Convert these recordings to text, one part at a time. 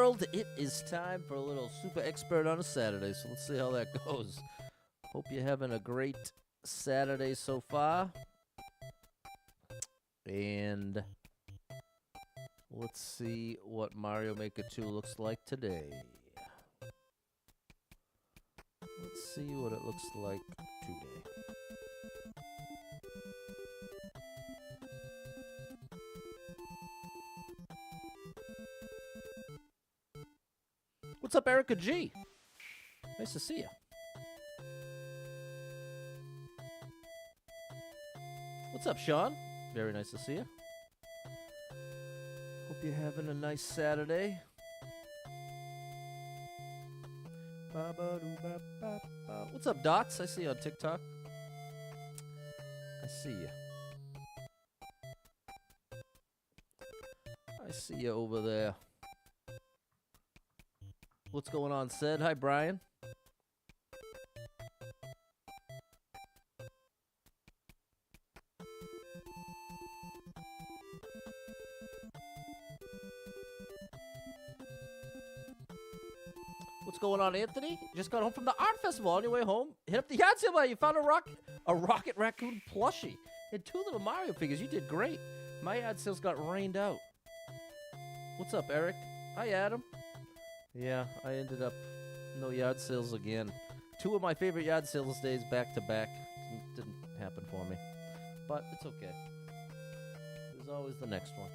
world. It is time for a little super expert on a Saturday, so let's see how that goes. Hope you're having a great Saturday so far. And let's see what Mario Maker 2 looks like today. Let's see what it looks like today. What's up, Erica G? Nice to see you. What's up, Sean? Very nice to see you. Hope you're having a nice Saturday. What's up, Dots? I see you on TikTok. I see you. I see you over there. What's going on, Sid? Hi, Brian. What's going on, Anthony? Just got home from the art festival. On your way home, hit up the yard sale. You found a Rocket Raccoon plushie and 2 little Mario figures. You did great. My yard sales got rained out. What's up, Eric? Hi, Adam. Yeah, I ended up no yard sales again. 2 of my favorite yard sales days back to back. Didn't happen for me, but it's okay. There's always the next one.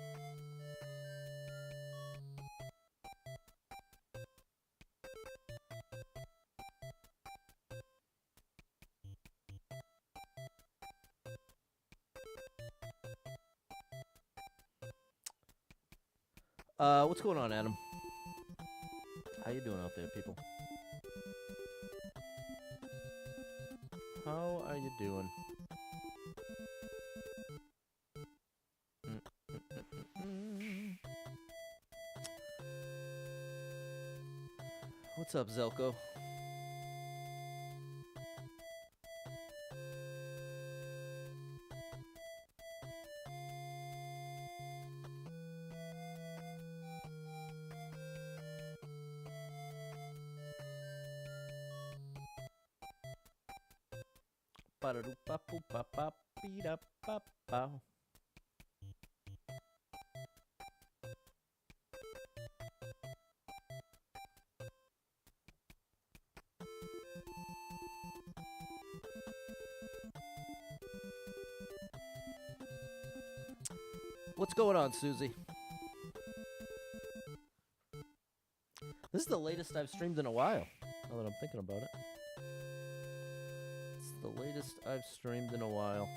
What's going on, Adam? How you doing out there, people? How are you doing? What's up, Zelko? What's going on, Susie? This is the latest I've streamed in a while, now that I'm thinking about it. It's the latest I've streamed in a while.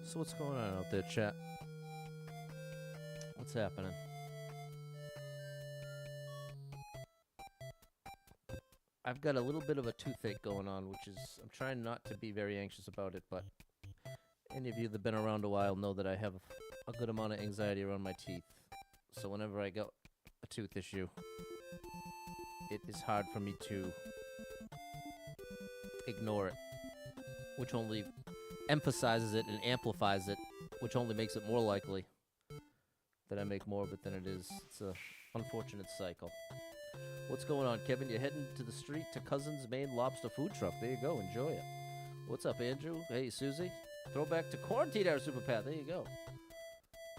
So what's going on out there, chat? What's happening? I've got a little bit of a toothache going on, which is, I'm trying not to be very anxious about it, but any of you that have been around a while know that I have a good amount of anxiety around my teeth. So whenever I get a tooth issue, it is hard for me to ignore it, which only emphasizes it and amplifies it, which only makes it more likely that I make more of it than it is. It's a unfortunate cycle. What's going on, Kevin? You're heading to the street to Cousin's Main Lobster Food Truck. There you go. Enjoy it. What's up, Andrew? Hey, Susie. Throwback to Quarantine Era Super Path. There you go.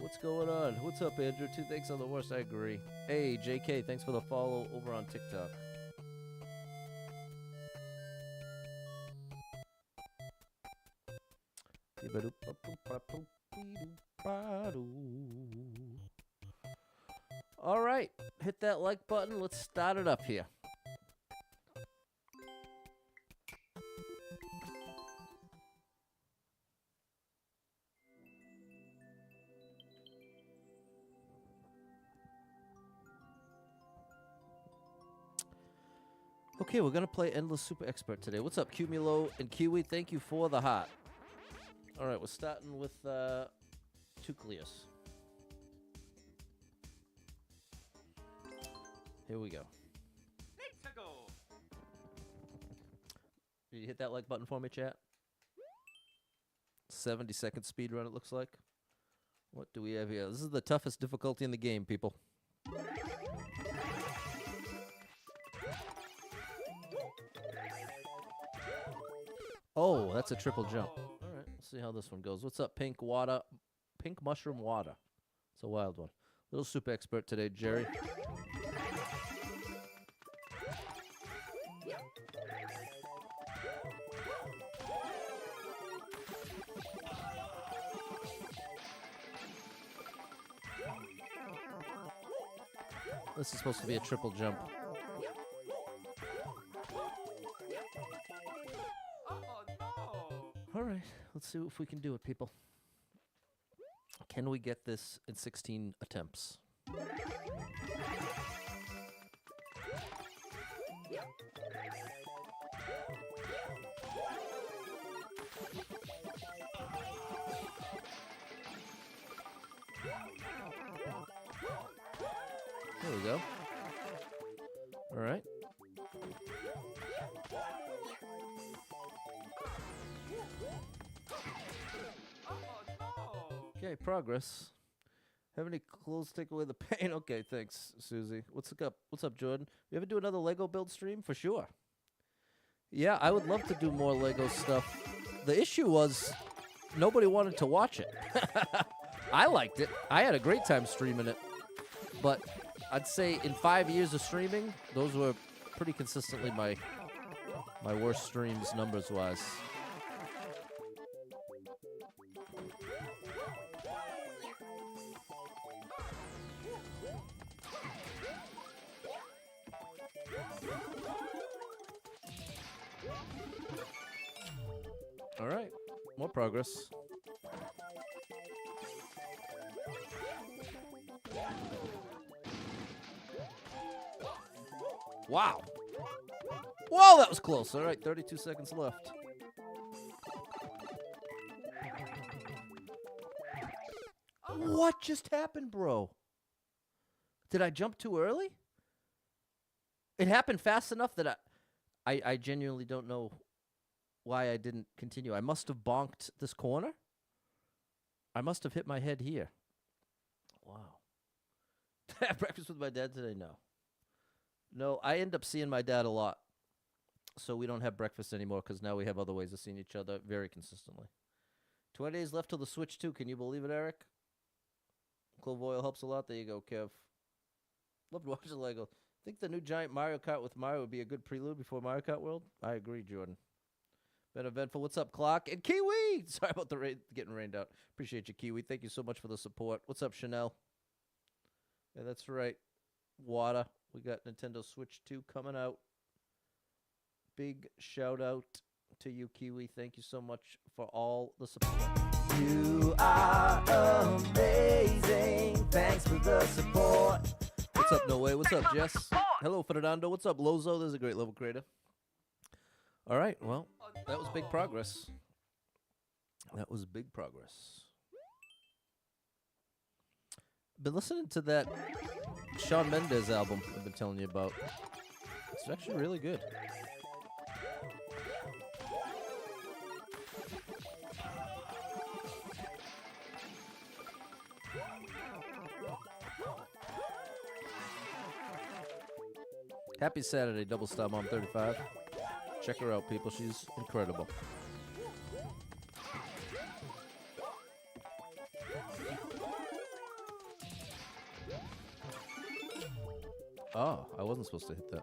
What's going on? What's up, Andrew? Toothaches are the worst. I agree. Hey, JK. Thanks for the follow over on TikTok. All right, hit that like button. Let's start it up here. Okay, we're going to play Endless Super Expert today. What's up, Cumulo and Kiwi? Thank you for the heart. All right, we're starting with Tucleus. Here we go. Let's go. Did you hit that like button for me, chat? 70-second speed run, it looks like. What do we have here? This is the toughest difficulty in the game, people. Oh, that's a triple jump. All right, let's see how this one goes. What's up, Pink Mushroom Water? It's a wild one. Little soup expert today, Jerry. This is supposed to be a triple jump. All right, let's see if we can do it, people. Can we get this in 16 attempts? There we go. All right. Okay, progress. Have any clothes take away the pain? Okay, thanks, Susie. What's up? What's up, Jordan? You ever do another Lego build stream? For sure. Yeah, I would love to do more Lego stuff. The issue was nobody wanted to watch it. I liked it. I had a great time streaming it. But I'd say in 5 years of streaming, those were pretty consistently my worst streams numbers-wise. All right, more progress. Wow. Whoa, that was close. All right, 32 seconds left. What just happened, bro? Did I jump too early? It happened fast enough that I genuinely don't know why I didn't continue. I must have bonked this corner. I must have hit my head here. Wow. Did I have breakfast with my dad today? No. No, I end up seeing my dad a lot. So we don't have breakfast anymore because now we have other ways of seeing each other very consistently. 20 days left till the Switch 2. Can you believe it, Eric? Clove oil helps a lot. There you go, Kev. Love to watch the Lego. Think the new giant Mario Kart with Mario would be a good prelude before Mario Kart World? I agree, Jordan. Been eventful. What's up, Clock? And Kiwi! Sorry about the rain, getting rained out. Appreciate you, Kiwi. Thank you so much for the support. What's up, Chanel? Yeah, that's right. Water. We got Nintendo Switch 2 coming out. Big shout out to you, Kiwi. Thank you so much for all the support. You are amazing. Thanks for the support. What's up, No Way? What's up, Jess? Hello, Fernando. What's up, Lozo? There's a great level creator. All right, well, that was big progress. That was big progress. Been listening to that Shawn Mendes album I've been telling you about. It's actually really good. Happy Saturday, Double Star Mom 35. Check her out, people. She's incredible. Oh, I wasn't supposed to hit that.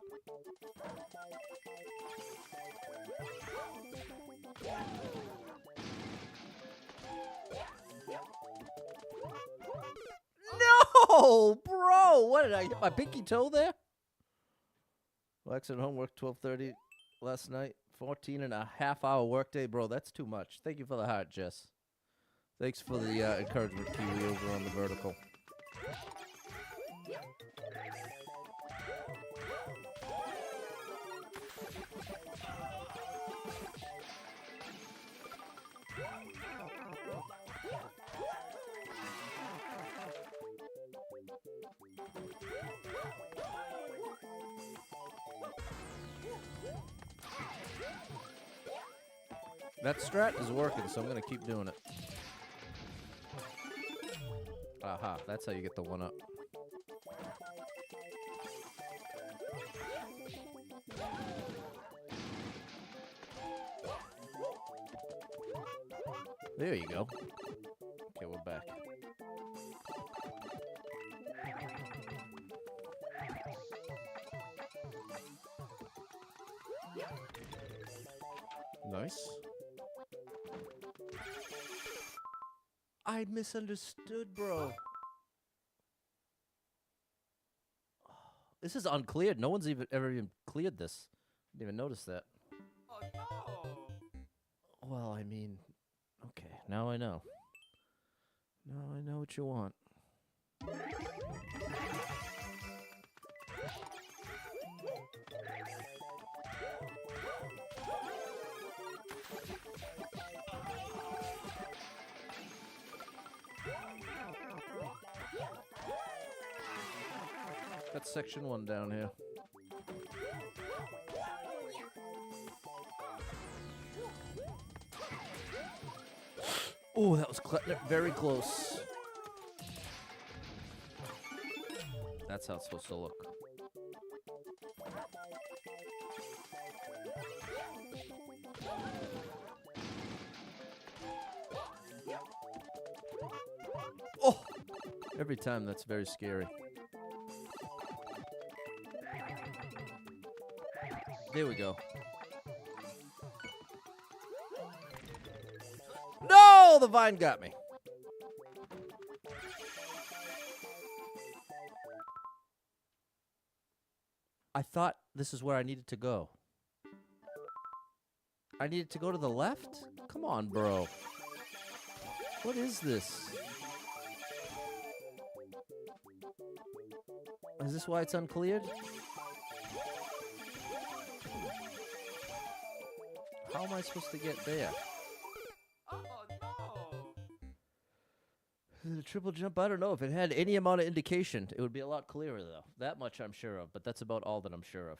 No, bro. What did I hit my pinky toe there? Accident homework 12:30 last night. 14.5-hour workday, bro. That's too much. Thank you for the heart, Jess. Thanks for the encouragement, Kiwi, over on the vertical. That strat is working, so I'm going to keep doing it. Aha, that's how you get the 1-up. There you go. Okay, we're back. Nice. I misunderstood, bro. This is uncleared. No one's ever even cleared this. Didn't even notice that. Oh no! Well, I mean, okay, now I know. Now I know what you want. Got section 1 down here. Oh, that was very close. That's how it's supposed to look. Oh! Every time, that's very scary. There we go. No! The vine got me. I thought this is where I needed to go. I needed to go to the left? Come on, bro. What is this? Is this why it's uncleared? How am I supposed to get there? Oh no! The triple jump, I don't know. If it had any amount of indication, it would be a lot clearer, though. That much I'm sure of, but that's about all that I'm sure of.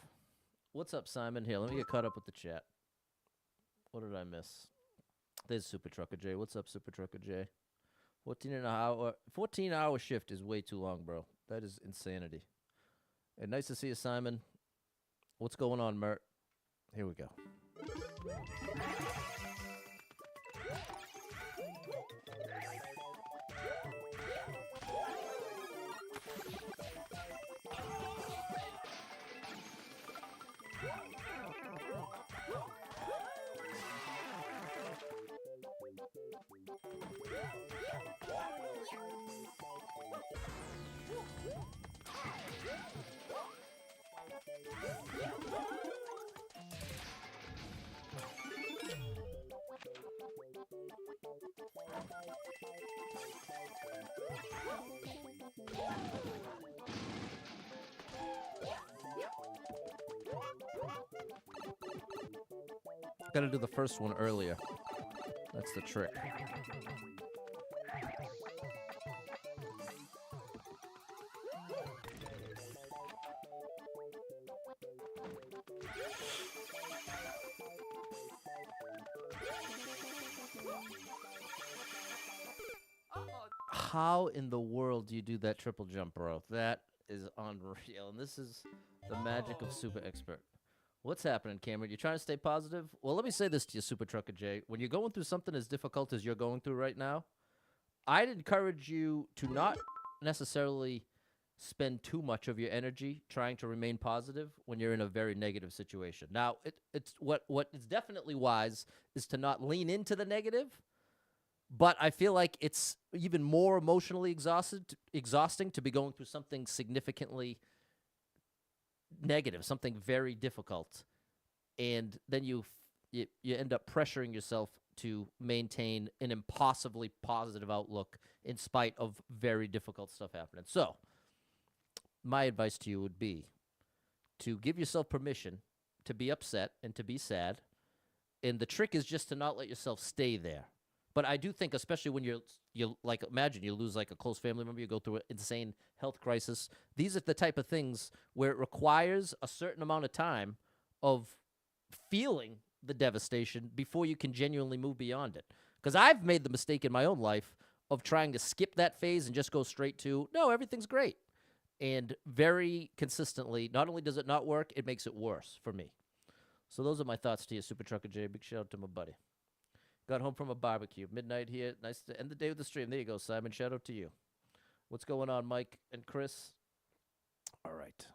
What's up, Simon? Here, let me get caught up with the chat. What did I miss? There's Super Trucker J. What's up, Super Trucker J? 14-hour shift is way too long, bro. That is insanity. And nice to see you, Simon. What's going on, Mert? Here we go. Gotta do the first one earlier. That's the trick. How in the world do you do that triple jump, bro? That is unreal. And this is the magic of Super Expert. What's happening, Cameron? You trying to stay positive? Well, let me say this to you, Super Trucker J. When you're going through something as difficult as you're going through right now, I'd encourage you to not necessarily spend too much of your energy trying to remain positive when you're in a very negative situation. Now, it's what is definitely wise is to not lean into the negative, but I feel like it's even more emotionally exhausting to be going through something significantly negative, something very difficult, and then you end up pressuring yourself to maintain an impossibly positive outlook in spite of very difficult stuff happening. So, my advice to you would be to give yourself permission to be upset and to be sad, and the trick is just to not let yourself stay there. But I do think, especially when you're like, imagine you lose like a close family member, you go through an insane health crisis. These are the type of things where it requires a certain amount of time of feeling the devastation before you can genuinely move beyond it. Because I've made the mistake in my own life of trying to skip that phase and just go straight to, no, everything's great. And very consistently, not only does it not work, it makes it worse for me. So those are my thoughts to you, Super Trucker J. Big shout out to my buddy. Got home from a barbecue. Midnight here. Nice to end the day with the stream. There you go, Simon. Shout out to you. What's going on, Mike and Chris? All right.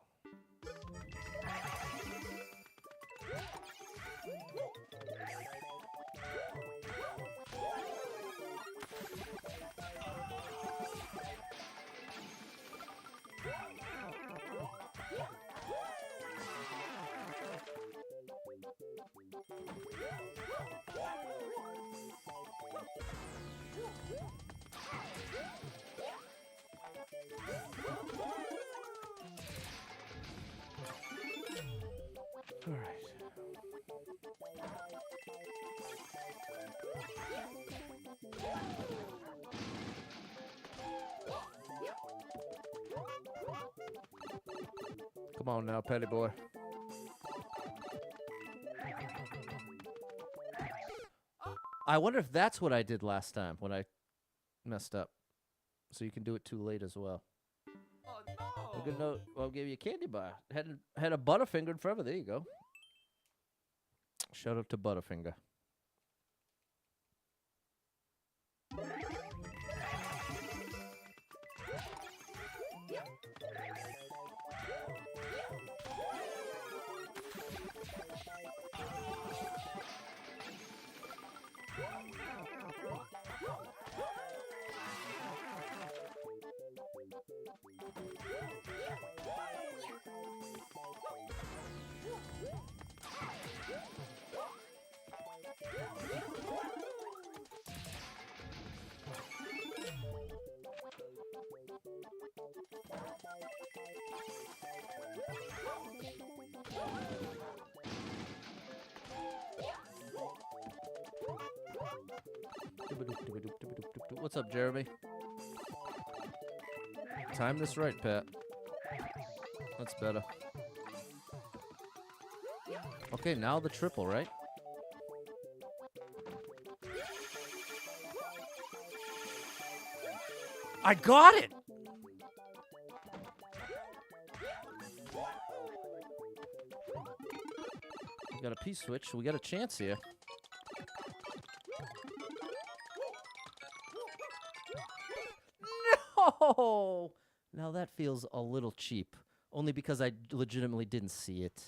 All right. Come on now, Petty boy. I wonder if that's what I did last time when I messed up. So you can do it too late as well. Oh A no! good note. Well, I'll give you a candy bar. Had a Butterfinger forever. There you go. Shout out to Butterfinger. What's up, Jeremy? Time this right, Pat. That's better. Okay, now the triple, right? I got it! We got a P-switch. We got a chance here. No! Now that feels a little cheap. Only because I legitimately didn't see it.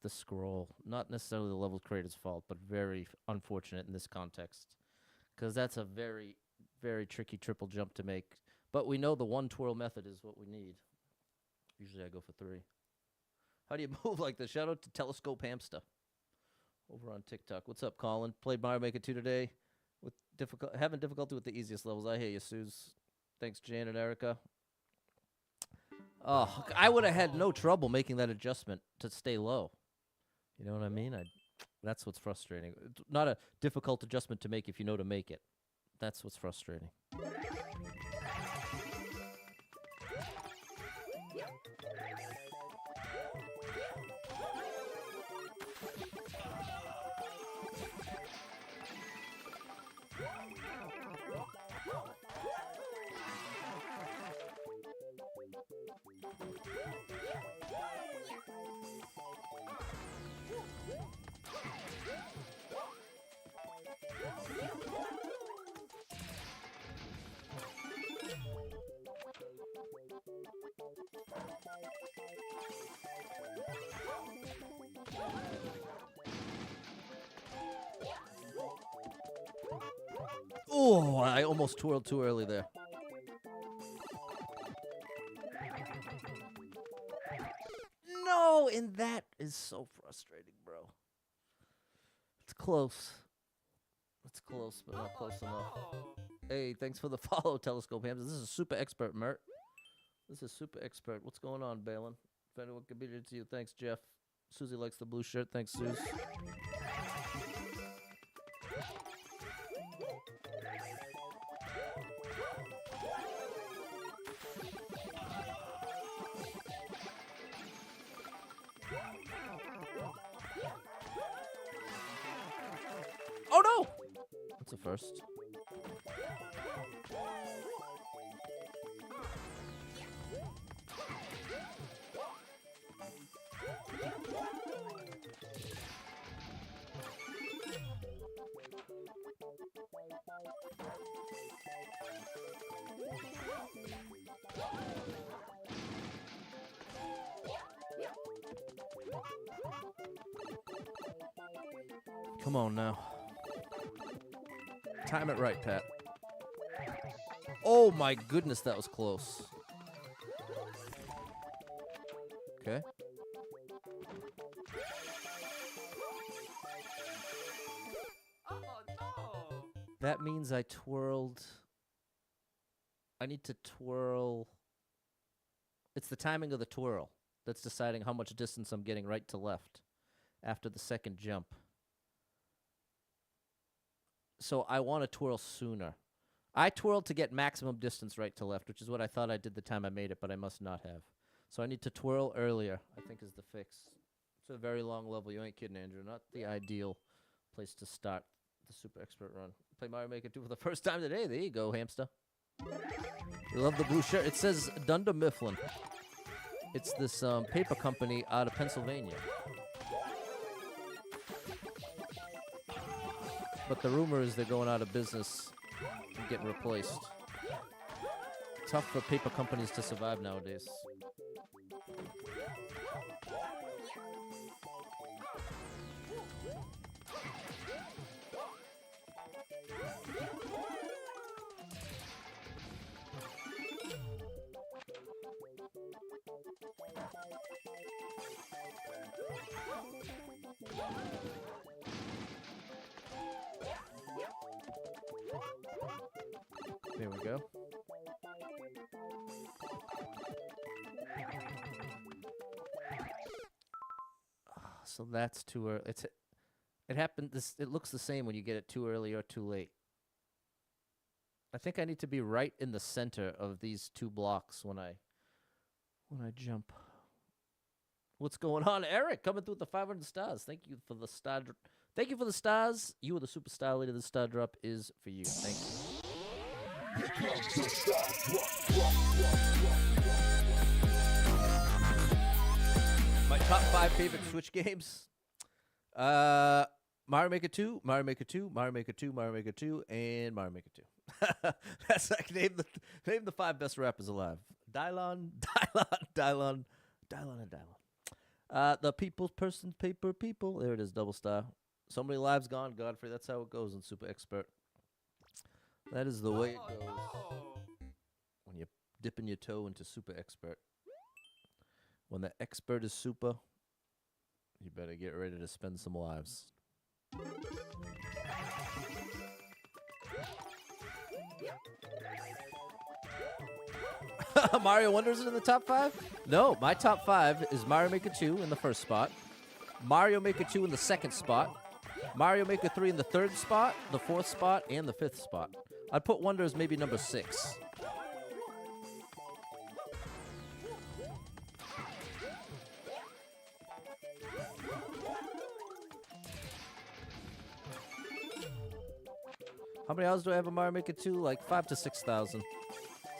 The scroll. Not necessarily the level creator's fault, but very unfortunate in this context. Because that's a very, very tricky triple jump to make. But we know the one twirl method is what we need. Usually I go for 3. How do you move like this? Shout out to Telescope Hamster over on TikTok. What's up, Colin? Played Mario Maker 2 today. With having difficulty with the easiest levels. I hear you, Suze. Thanks, Jan and Erica. Oh, I would have had no trouble making that adjustment to stay low. You know what I mean? That's what's frustrating. It's not a difficult adjustment to make if you know to make it. That's what's frustrating. Oh, I almost twirled too early there. No, and that is so frustrating, bro. It's close. It's close, but not close enough. Hey, thanks for the follow, Telescope Hamster. This is super expert, Mert. This is super expert. What's going on, Balin? If anyone can beat it to you, thanks, Jeff. Susie likes the blue shirt. Thanks, Suze. That's a first. Come on now. Time it right, Pat. Oh my goodness, that was close. Okay. Oh no! That means I twirled. I need to twirl. It's the timing of the twirl that's deciding how much distance I'm getting right to left after the second jump. So I want to twirl sooner. I twirled to get maximum distance right to left, which is what I thought I did the time I made it, but I must not have. So I need to twirl earlier, I think is the fix. It's a very long level. You ain't kidding, Andrew. Not the ideal place to start the Super Expert run. Play Mario Maker 2 for the first time today. There you go, hamster. You love the blue shirt. It says Dunder Mifflin. It's this paper company out of Pennsylvania. But the rumor is they're going out of business and getting replaced. Tough for paper companies to survive nowadays. There we go. So that's too early. It happened. It looks the same when you get it too early or too late. I think I need to be right in the center of these two blocks when I jump. What's going on, Eric? Coming through with the 500 stars. Thank you for the star. Thank you for the stars. You are the superstar lady. The star drop is for you. Thank you. My top 5 favorite Switch games. Mario Maker 2, Mario Maker 2, Mario Maker 2, Mario Maker 2, and Mario Maker 2. That's like name the 5 best rappers alive. Dylon, and Dylon. The people's person's paper people. There it is, double star. So many lives gone, Godfrey. That's how it goes in Super Expert. That is the way it goes when you're dipping your toe into Super Expert. When the expert is super, you better get ready to spend some lives. Mario Wonder is in the top 5? No, my top 5 is Mario Maker 2 in the first spot, Mario Maker 2 in the second spot, Mario Maker 3 in the third spot, the fourth spot, and the fifth spot. I'd put Wonder as maybe number 6. How many hours do I have in Mario Maker 2? Like 5,000 to 6,000.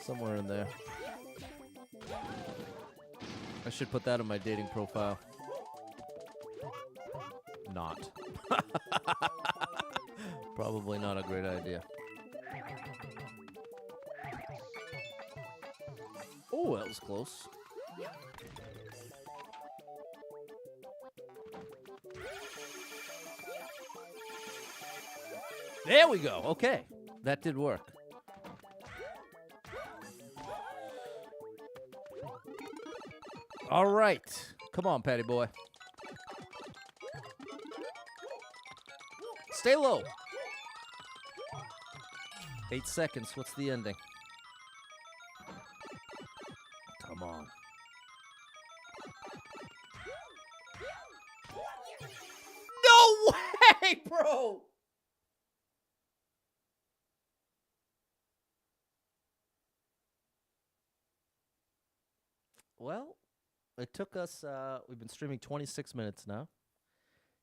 Somewhere in there. I should put that on my dating profile. Not. Probably not a great idea. Oh, that was close. There we go. Okay. That did work. All right. Come on, Patty boy. Stay low. 8 seconds. What's the ending? Come on. No way, bro! Well, it took us, we've been streaming 26 minutes now.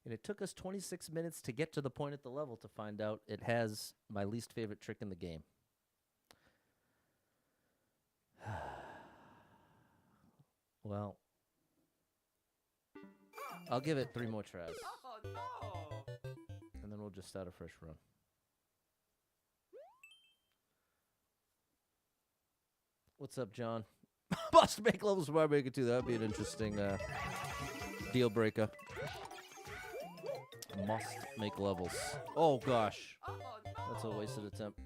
And it took us 26 minutes to get to the point at the level to find out it has my least favorite trick in the game. Well, I'll give it 3 more tries. Oh no! And then we'll just start a fresh run. What's up, John? Must make levels for Mario Maker 2. That would be an interesting deal breaker. Must make levels. Oh, gosh. Oh no! That's a wasted attempt.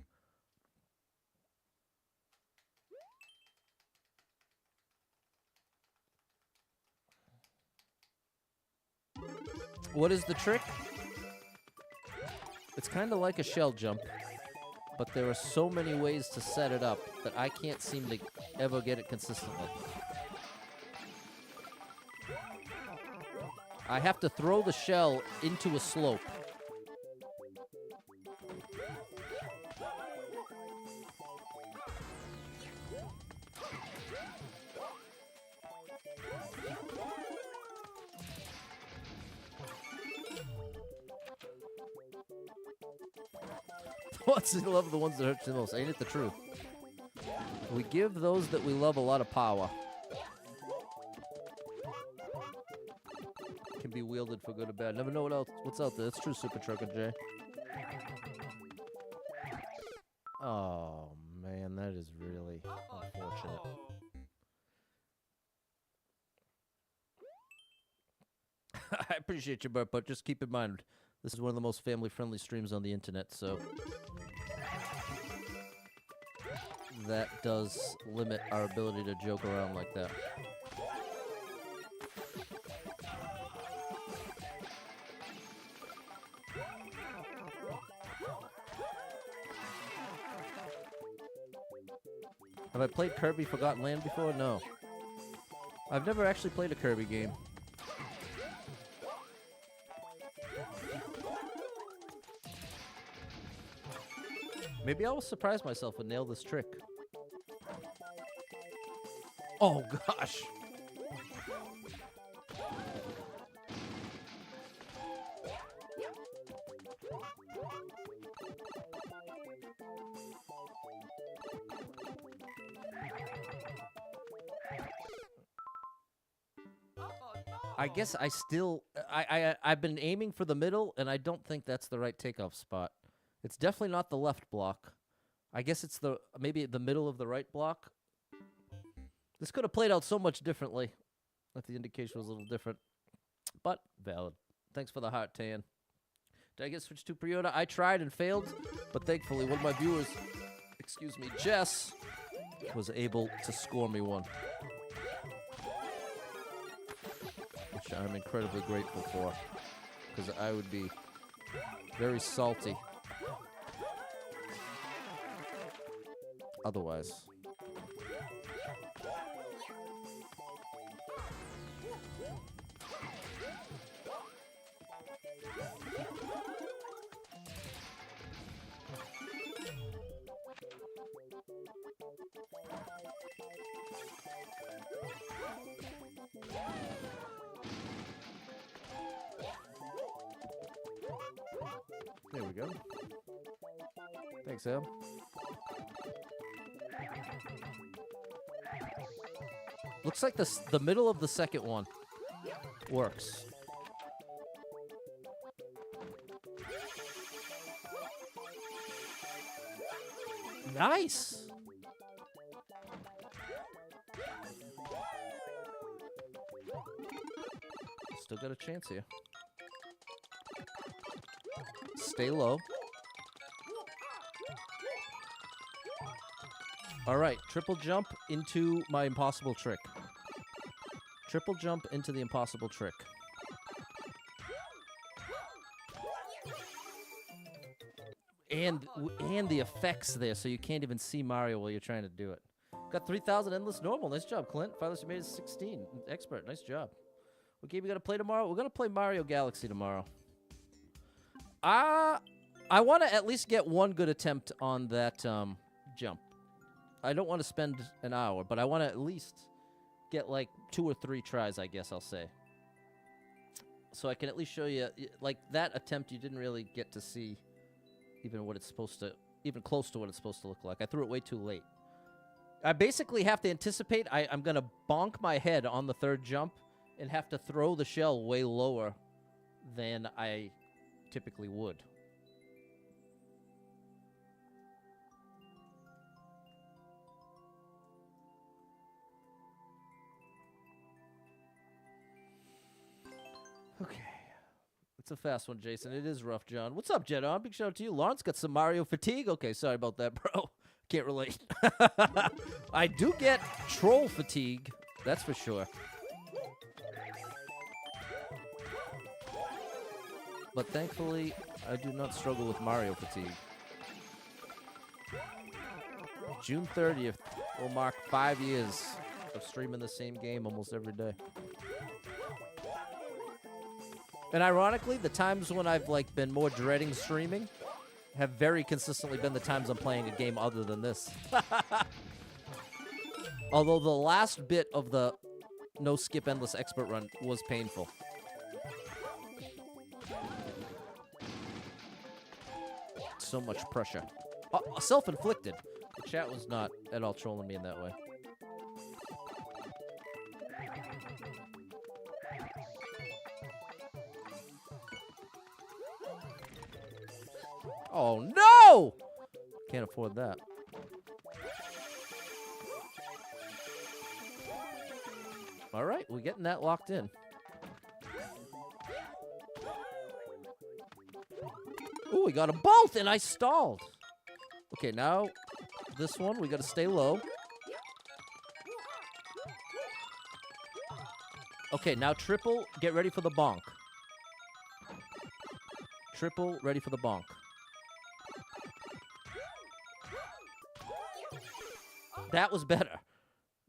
What is the trick? It's kind of like a shell jump, but there are so many ways to set it up that I can't seem to ever get it consistently. I have to throw the shell into a slope. What's the love of the ones that hurt you the most? Ain't it the truth? We give those that we love a lot of power. Can be wielded for good or bad. Never know what's out there. That's true, Super Trucker J. Oh man, that is really unfortunate. I appreciate you, but just keep in mind, this is one of the most family-friendly streams on the internet, so that does limit our ability to joke around like that. Have I played Kirby Forgotten Land before? No. I've never actually played a Kirby game. Maybe I will surprise myself and nail this trick. Oh, gosh. I guess I still... I've been aiming for the middle, and I don't think that's the right takeoff spot. It's definitely not the left block. I guess it's maybe the middle of the right block. This could have played out so much differently if the indication was a little different. But valid. Thanks for the heart, Tan. Did I get switched to pre-order? I tried and failed, but thankfully one of my viewers, excuse me, Jess, was able to score me one. Which I'm incredibly grateful for, because I would be very salty otherwise. There we go. Thanks, Al. Looks like the middle of the second one works. Nice. Still got a chance here. Stay low. All right, triple jump into my impossible trick. Triple jump into the impossible trick. And the effects there, so you can't even see Mario while you're trying to do it. Got 3,000 endless normal. Nice job, Clint. Father's made it 16. Expert. Nice job. What game we gotta play tomorrow? We're gonna play Mario Galaxy tomorrow. I want to at least get one good attempt on that jump. I don't want to spend an hour, but I want to at least get like 2 or 3 tries, I guess I'll say. so I can at least show you, like, that attempt you didn't really get to see even what it's supposed to, even close to what it's supposed to look like. I threw it way too late. I basically have to anticipate I'm going to bonk my head on the third jump and have to throw the shell way lower than I typically would. Okay. It's a fast one, Jason. It is rough, John. What's up, Jedon? Big shout out to you. Lawrence got some Mario fatigue. Okay, sorry about that, bro. Can't relate. I do get troll fatigue. That's for sure. But thankfully, I do not struggle with Mario fatigue. June 30th will mark 5 years of streaming the same game almost every day. And ironically, the times when I've like been more dreading streaming have very consistently been the times I'm playing a game other than this. Although the last bit of the no skip endless expert run was painful. So much pressure. Self-inflicted. The chat was not at all trolling me in that way. Oh, no! Can't afford that. All right, we're getting that locked in. Ooh, we got them both, and I stalled. Okay, now this one, we got to stay low. Okay, now triple, get ready for the bonk. Triple, ready for the bonk. That was better.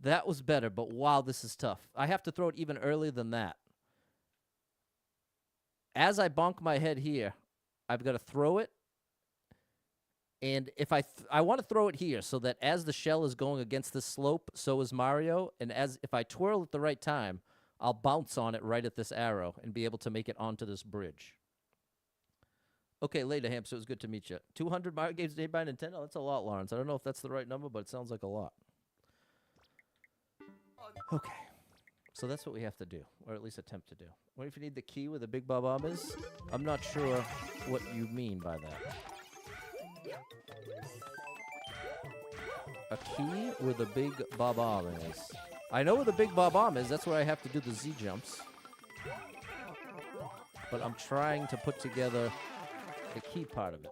That was better, but wow, this is tough. I have to throw it even earlier than that. As I bonk my head here, I've got to throw it. And if I want to throw it here so that as the shell is going against this slope, so is Mario. And if I twirl at the right time, I'll bounce on it right at this arrow and be able to make it onto this bridge. Okay, later, Hamster. It was good to meet you. 200 Mario games made by Nintendo? That's a lot, Lawrence. I don't know if that's the right number, but it sounds like a lot. Okay. So that's what we have to do, or at least attempt to do. What if you need the key where the Big Bob is? I'm not sure what you mean by that. A key where the Big Bob is. I know where the Big Bob is. That's where I have to do the Z jumps. But I'm trying to put together the key part of it.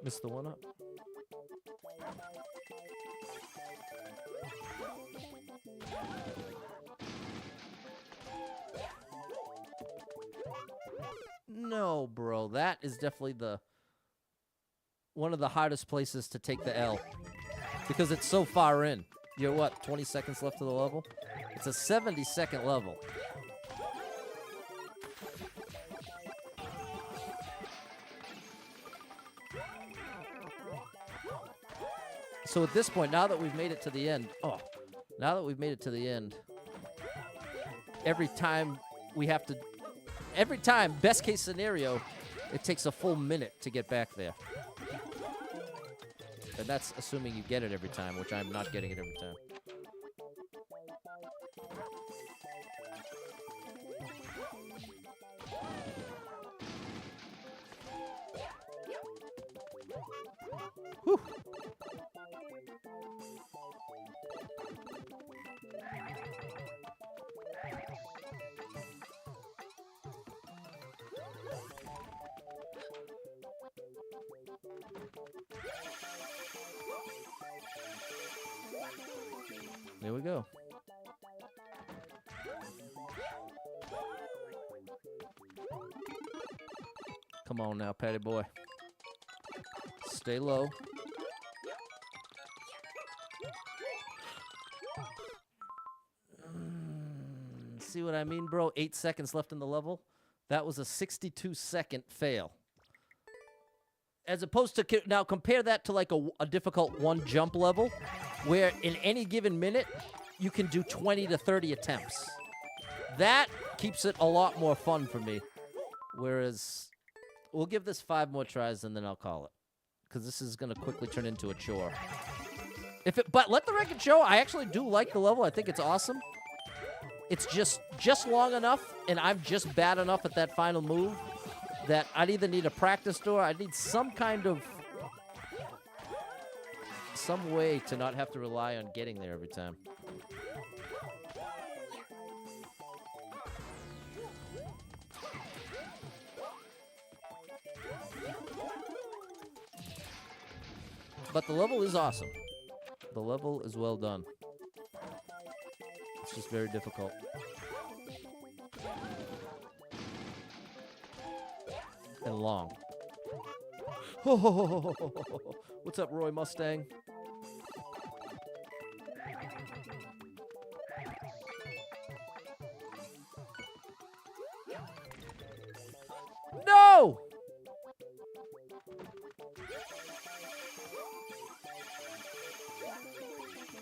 Missed the one up. No, bro. That is definitely one of the hardest places to take the L. Because it's so far in. You're what, 20 seconds left of the level? It's a 70-second level. So at this point, now that we've made it to the end, every time, best case scenario, it takes a full minute to get back there. And that's assuming you get it every time, which I'm not getting it every time. Whew. There we go. Come on now, Patty boy. Stay low. See what I mean, bro? 8 seconds left in the level. That was a 62-second fail. As opposed to, now compare that to like a difficult one jump level, where in any given minute, you can do 20 to 30 attempts. That keeps it a lot more fun for me. Whereas, we'll give this 5 more tries and then I'll call it. Because this is going to quickly turn into a chore. But let the record show, I actually do like the level. I think it's awesome. It's just long enough, and I'm just bad enough at that final move that I'd either need a practice door, I need some way to not have to rely on getting there every time. But the level is awesome. The level is well done. It's just very difficult. And long. What's up, Roy Mustang? No!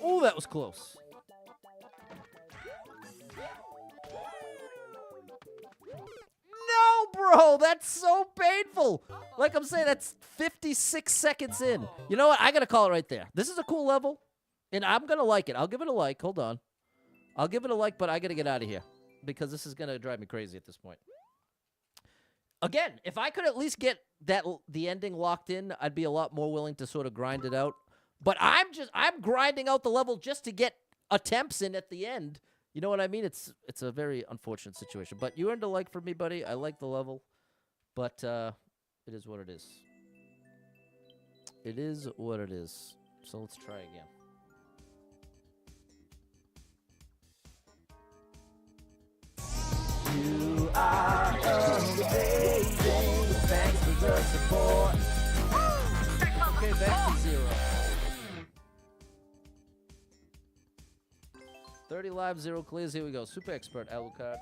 Oh, that was close. No, bro, that's so painful. Like I'm saying, that's 56 seconds in. You know what? I got to call it right there. This is a cool level, and I'm going to like it. I'll give it a like. Hold on. I'll give it a like, but I got to get out of here because this is going to drive me crazy at this point. Again, if I could at least get the ending locked in, I'd be a lot more willing to sort of grind it out. But I'm grinding out the level just to get attempts in at the end. You know what I mean? It's a very unfortunate situation. But you earned a like from me, buddy. I like the level. But it is what it is. It is what it is. So let's try again. You are amazing. Thanks for the support. Okay, back to 0. 30 live, 0 clears. Here we go. Super expert, Alucard.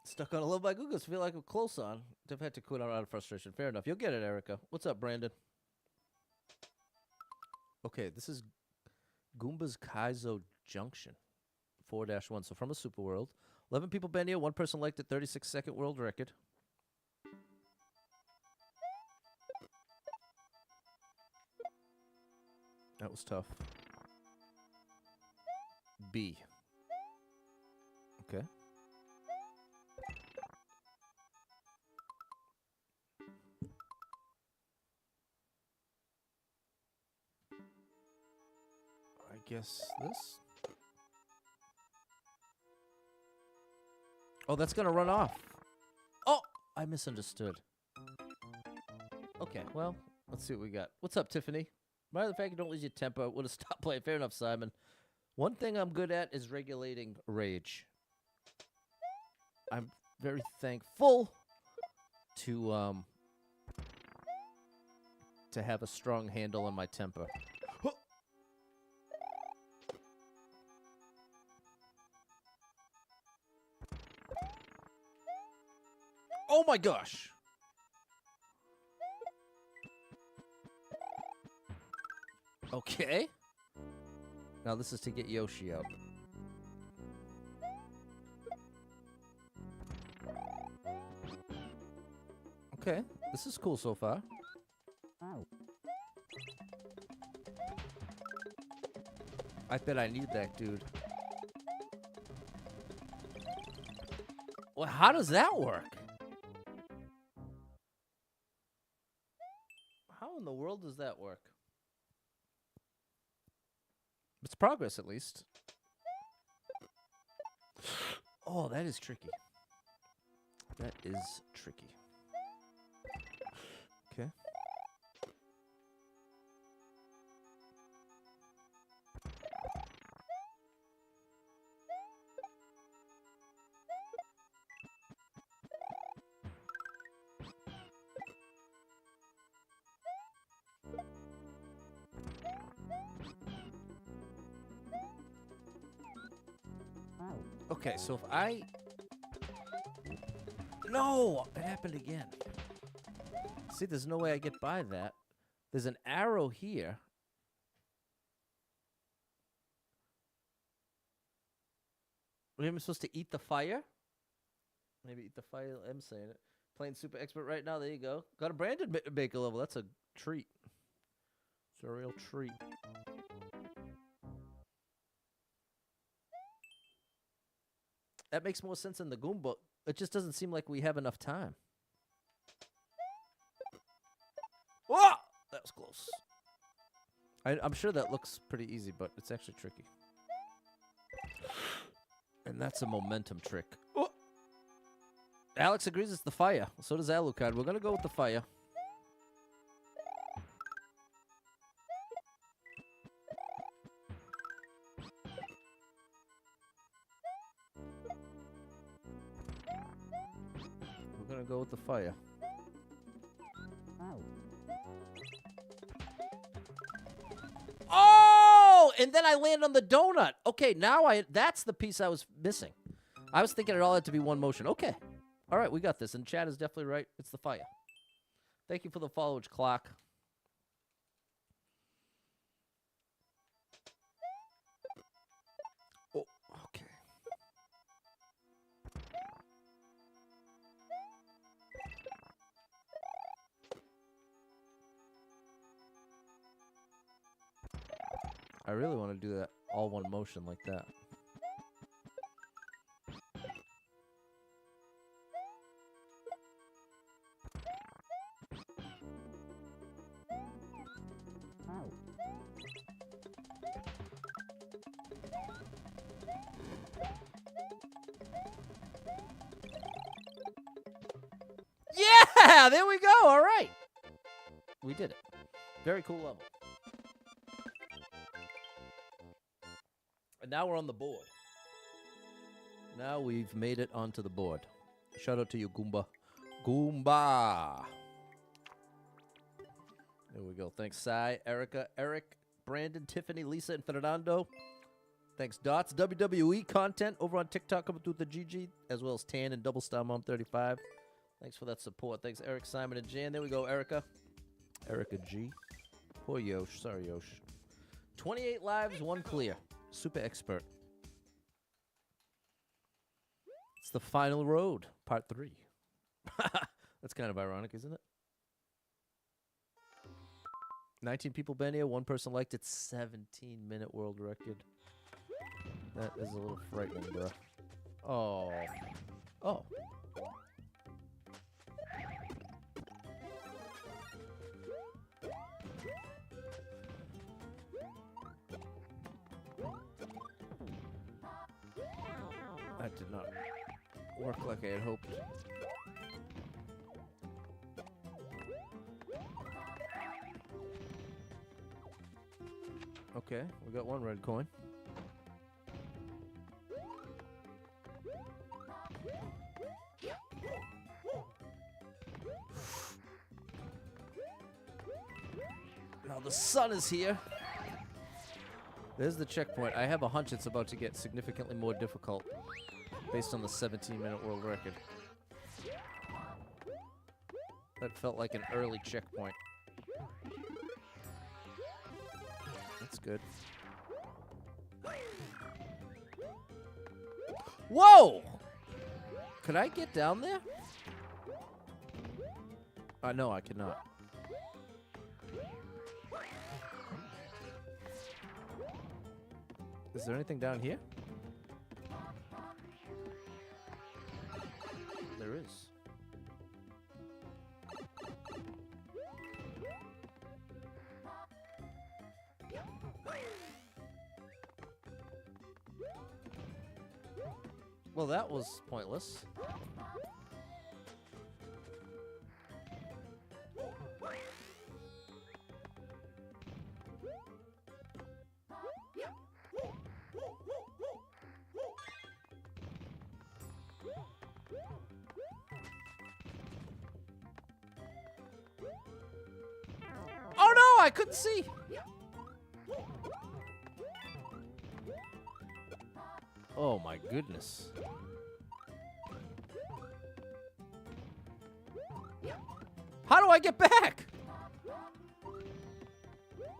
Stuck on a little by Googles. Feel like I'm close on. I've had to quit out of frustration. Fair enough. You'll get it, Erica. What's up, Brandon? Okay, this is Goomba's Kaizo Junction. 4-1. So from a super world. 11 people been here. 1 person liked it. 36-second world record. That was tough. B. Okay. I guess this. Oh, that's going to run off. Oh, I misunderstood. Okay, well, let's see what we got. What's up, Tiffany? By the fact you don't lose your temper, would have stopped playing. Fair enough, Simon. One thing I'm good at is regulating rage. I'm very thankful to have a strong handle on my temper. Oh my gosh. Okay. Now this is to get Yoshi out. Okay, this is cool so far. I bet I need that, dude. Well, how does that work? How in the world does that work? It's progress, at least. Oh, that is tricky. That is tricky. Okay. Okay, so if I... No! It happened again. See, there's no way I get by that. There's an arrow here. Am I supposed to eat the fire? Maybe eat the fire. I'm saying it. Playing super expert right now. There you go. Got a Brandon Baker level. That's a treat. It's a real treat. That makes more sense in the Goomba. It just doesn't seem like we have enough time. Whoa! That was close. I'm sure that looks pretty easy, but it's actually tricky. And that's a momentum trick. Oh! Alex agrees it's the fire. So does Alucard. We're going to go with the fire. We're going to go with the fire. Oh! And then I land on the donut. Okay, now that's the piece I was missing. I was thinking it all had to be one motion. Okay. All right, we got this. And Chad is definitely right. It's the fire. Thank you for the followage, clock. Oh, okay. I really want to do that all one motion like that. Yeah, there we go. All right. We did it. Very cool level. And now we're on the board. Now we've made it onto the board. Shout out to you, Goomba. Goomba. There we go. Thanks, Sai, Erica, Eric, Brandon, Tiffany, Lisa, and Fernando. Thanks, Dots. WWE content over on TikTok coming through the GG, as well as Tan and Double Star Mom 35. Thanks for that support. Thanks, Eric, Simon, and Jan. There we go, Erica. Erica G. Poor Yosh. Sorry, Yosh. 28 lives, 1 clear. Super expert. It's the final road, part 3. That's kind of ironic, isn't it? 19 people been here. 1 person liked it. 17-minute world record. That is a little frightening, bro. Oh. Oh. That did not work like I had hoped. Okay, we got 1 red coin. Now the sun is here. There's the checkpoint. I have a hunch it's about to get significantly more difficult based on the 17-minute world record. That felt like an early checkpoint. That's good. Whoa! Could I get down there? No, I cannot. Is there anything down here? There is. Well, that was pointless. Oh no, I couldn't see. Oh my goodness. How do I get back?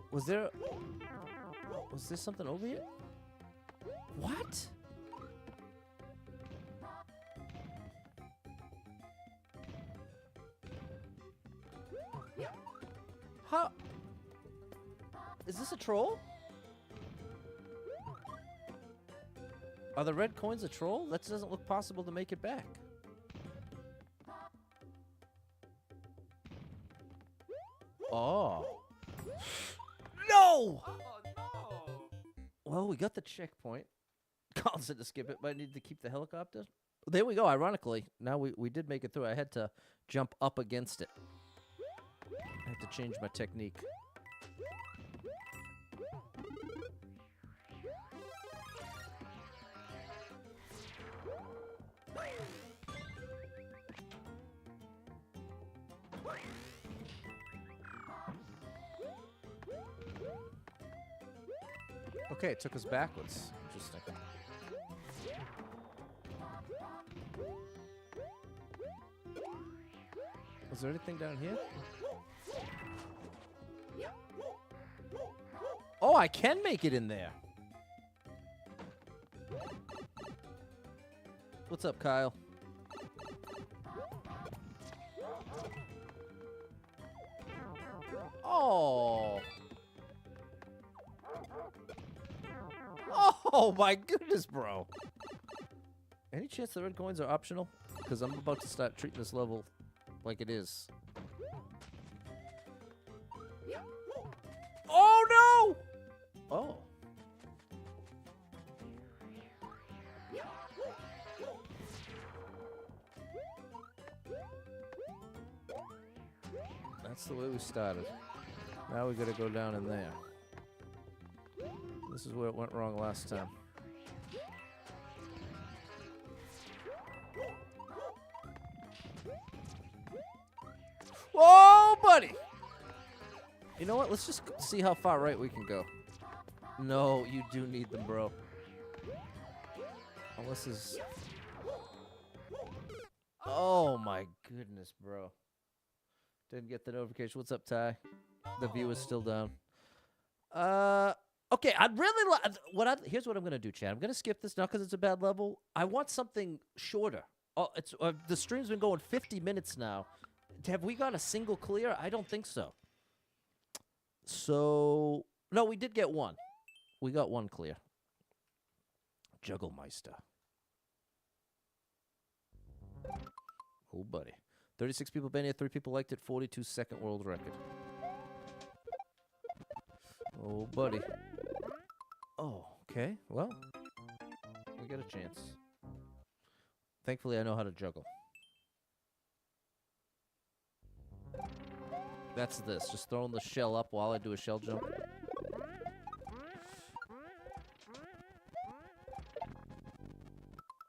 Was there something over here? What? How? Is this a troll? Are the red coins a troll? That doesn't look possible to make it back. Oh. No! Oh no! Well, we got the checkpoint. Colin said to skip it, but I needed to keep the helicopter. There we go, ironically. Now we did make it through. I had to jump up against it. I had to change my technique. Okay, it took us backwards. Interesting. Was there anything down here? Oh, I can make it in there. What's up, Kyle? Oh. Oh my goodness, bro. Any chance the red coins are optional? Because I'm about to start treating this level like it is. Oh no! Oh. That's the way we started. Now we gotta go down in there. This is where it went wrong last time. Whoa, buddy! You know what? Let's just see how far right we can go. No, you do need them, bro. Unless is... Oh my goodness, bro. Didn't get the notification. What's up, Ty? The view is still down. Okay, I'd really like... Here's what I'm going to do, Chad. I'm going to skip this now because it's a bad level. I want something shorter. Oh, it's the stream's been going 50 minutes now. Have we got a single clear? I don't think so. So... No, we did get one. We got one clear. Jugglemeister. Oh, buddy. 36 people been here, 3 people liked it, 42-second world record. Oh, buddy. Oh, okay. Well, we got a chance. Thankfully, I know how to juggle. That's this. Just throwing the shell up while I do a shell jump.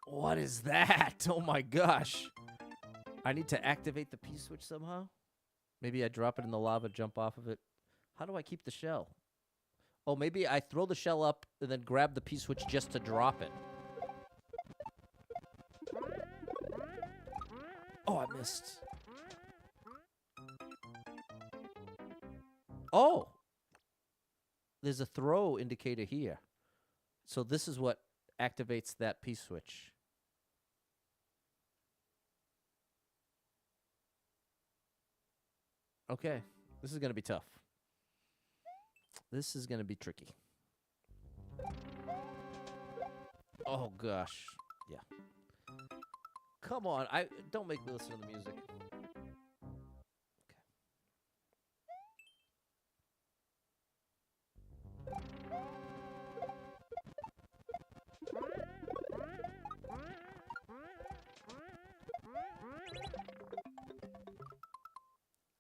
What is that? Oh my gosh. I need to activate the P-switch somehow? Maybe I drop it in the lava, jump off of it. How do I keep the shell? Oh, maybe I throw the shell up and then grab the P-switch just to drop it. Oh, I missed. Oh! There's a throw indicator here. So this is what activates that P-switch. Okay, this is going to be tough. This is going to be tricky. Oh, gosh. Yeah. Come on. Don't make me listen to the music.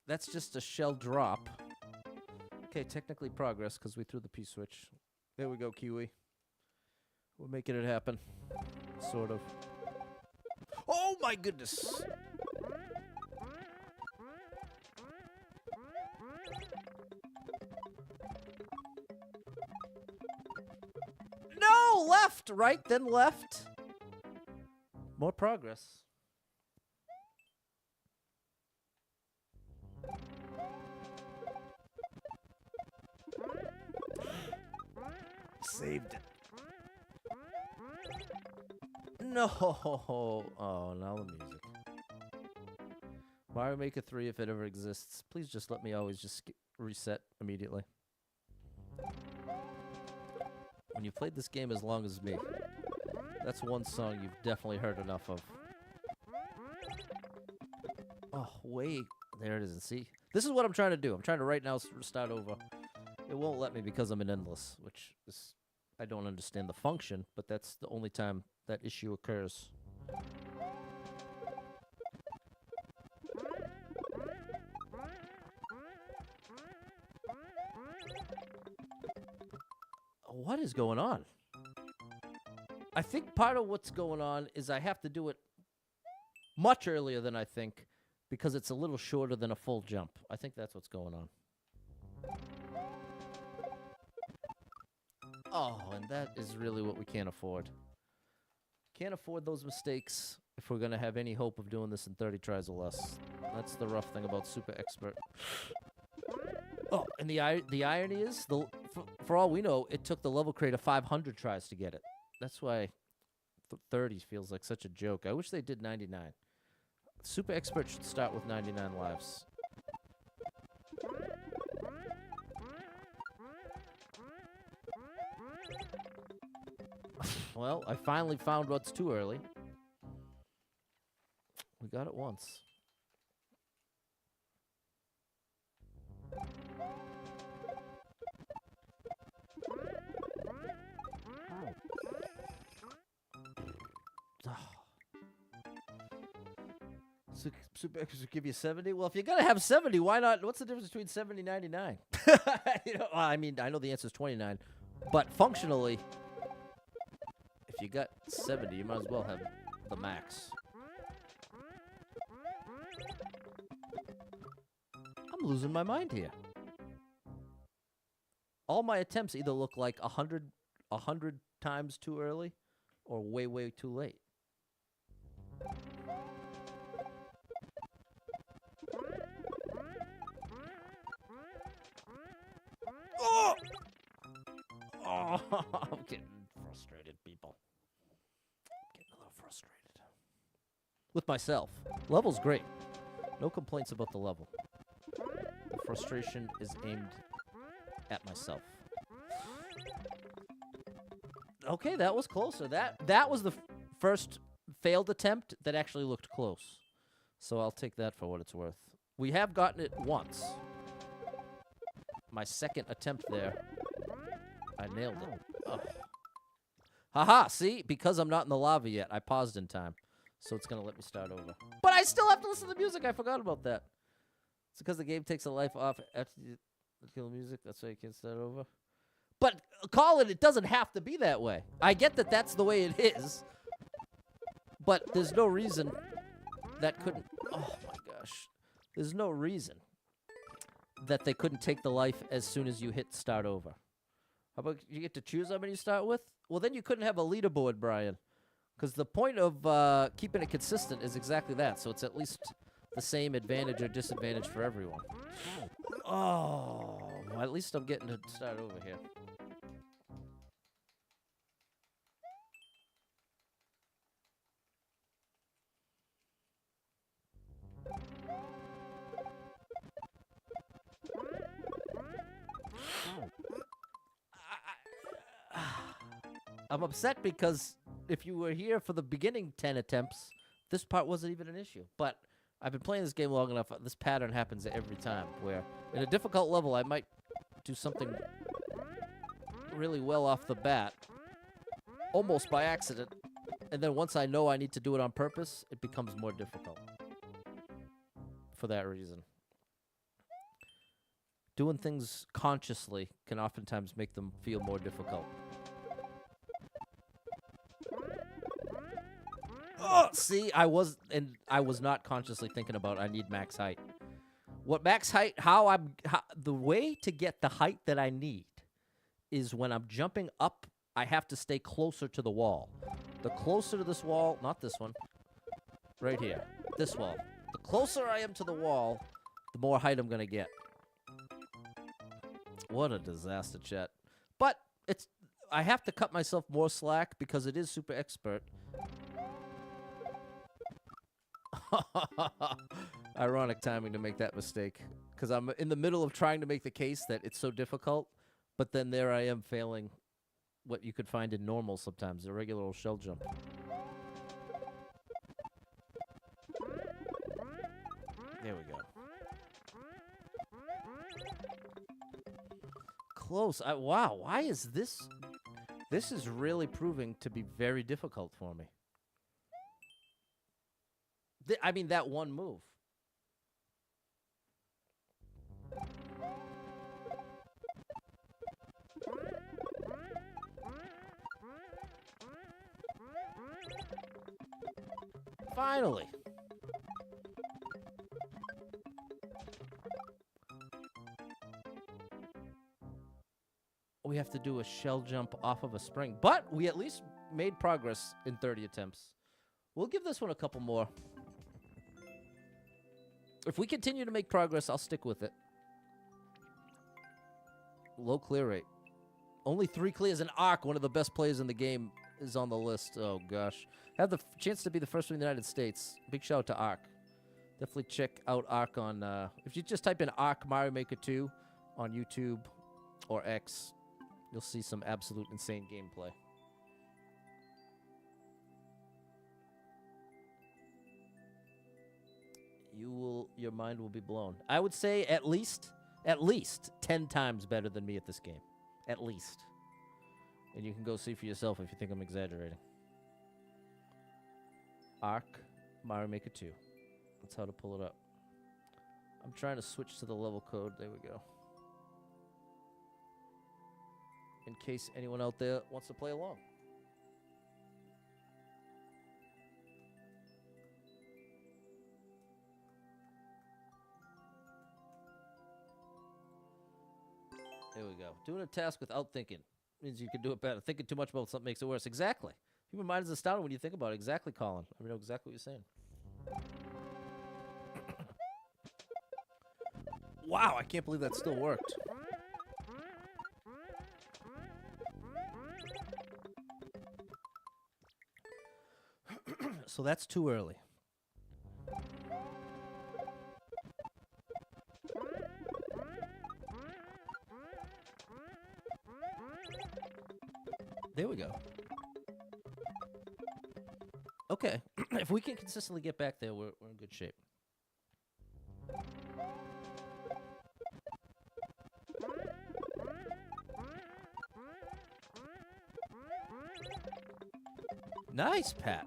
That's just a shell drop. Okay, technically progress because we threw the P-switch. There we go, Kiwi. We're making it happen. Sort of. Oh my goodness! No! Oh, left, right, then left. More progress. Saved it. No. Oh, now the music. Mario Maker 3, if it ever exists, please just let me always just reset immediately. When you've played this game as long as me, that's one song you've definitely heard enough of. Oh, wait. There it is. And see, this is what I'm trying to do. I'm trying to right now start over. It won't let me because I'm in Endless, which is, I don't understand the function, but that's the only time that issue occurs. What is going on? I think part of what's going on is I have to do it much earlier than I think because it's a little shorter than a full jump. I think that's what's going on. Oh, and that is really what we can't afford. Can't afford those mistakes if we're going to have any hope of doing this in 30 tries or less. That's the rough thing about Super Expert. Oh, and the irony is, for all we know, it took the level creator 500 tries to get it. That's why 30 feels like such a joke. I wish they did 99. Super Expert should start with 99 lives. Well, I finally found what's too early. We got it once. Super X will give you 70? Well, if you're going to have 70, why not? What's the difference between 70 and 99? You know, I mean, I know the answer is 29. But functionally, if you got 70, you might as well have the max. I'm losing my mind here. All my attempts either look like 100 times too early or way, way too late. Oh! Oh, I'm getting frustrated, people. I'm getting a little frustrated. With myself. Level's great. No complaints about the level. The frustration is aimed at myself. Okay, that was closer. That was the first failed attempt that actually looked close. So I'll take that for what it's worth. We have gotten it once. My second attempt there, I nailed it. Oh. Haha, see? Because I'm not in the lava yet, I paused in time. So it's going to let me start over. But I still have to listen to the music. I forgot about that. It's because the game takes a life off after you kill the music. That's why you can't start over. But, Colin, it doesn't have to be that way. I get that that's the way it is. But there's no reason that couldn't... Oh, my gosh. There's no reason that they couldn't take the life as soon as you hit start over. How about you get to choose how many you start with? Well, then you couldn't have a leaderboard, Brian. Because the point of keeping it consistent is exactly that. So it's at least the same advantage or disadvantage for everyone. Oh, well, at least I'm getting to start over here. I'm upset because if you were here for the beginning 10 attempts, this part wasn't even an issue. But I've been playing this game long enough. This pattern happens every time where in a difficult level, I might do something really well off the bat, almost by accident. And then once I know I need to do it on purpose, it becomes more difficult for that reason. Doing things consciously can oftentimes make them feel more difficult. Oh, see, I was not consciously thinking about I need max height. What max height, the way to get the height that I need is when I'm jumping up I have to stay closer to the wall. The closer to this wall, not this one, right here, this wall. The closer I am to the wall, the more height I'm going to get. What a disaster, chat. But I have to cut myself more slack because it is super expert. Ironic timing to make that mistake. Because I'm in the middle of trying to make the case that it's so difficult, but then there I am failing what you could find in normal sometimes, a regular old shell jump. There we go. Close. Wow, why is this? This is really proving to be very difficult for me. I mean, that one move. Finally. We have to do a shell jump off of a spring. But we at least made progress in 30 attempts. We'll give this one a couple more. If we continue to make progress, I'll stick with it. Low clear rate. Only 3 clears. An Arc, one of the best players in the game, is on the list. Oh, gosh. Have the chance to be the first one in the United States. Big shout out to Arc. Definitely check out Arc on... if you just type in Arc Mario Maker 2 on YouTube or X, you'll see some absolute insane gameplay. Your mind will be blown. I would say at least 10 times better than me at this game. At least. And you can go see for yourself if you think I'm exaggerating. Arc Mario Maker 2. That's how to pull it up. I'm trying to switch to the level code. There we go. In case anyone out there wants to play along. There we go. Doing a task without thinking means you can do it better. Thinking too much about something makes it worse. Exactly. Human mind is astounding when you think about it. Exactly, Colin. I know exactly what you're saying. Wow, I can't believe that still worked. So that's too early. There we go. Okay. If we can consistently get back there, we're in good shape. Nice, Pat.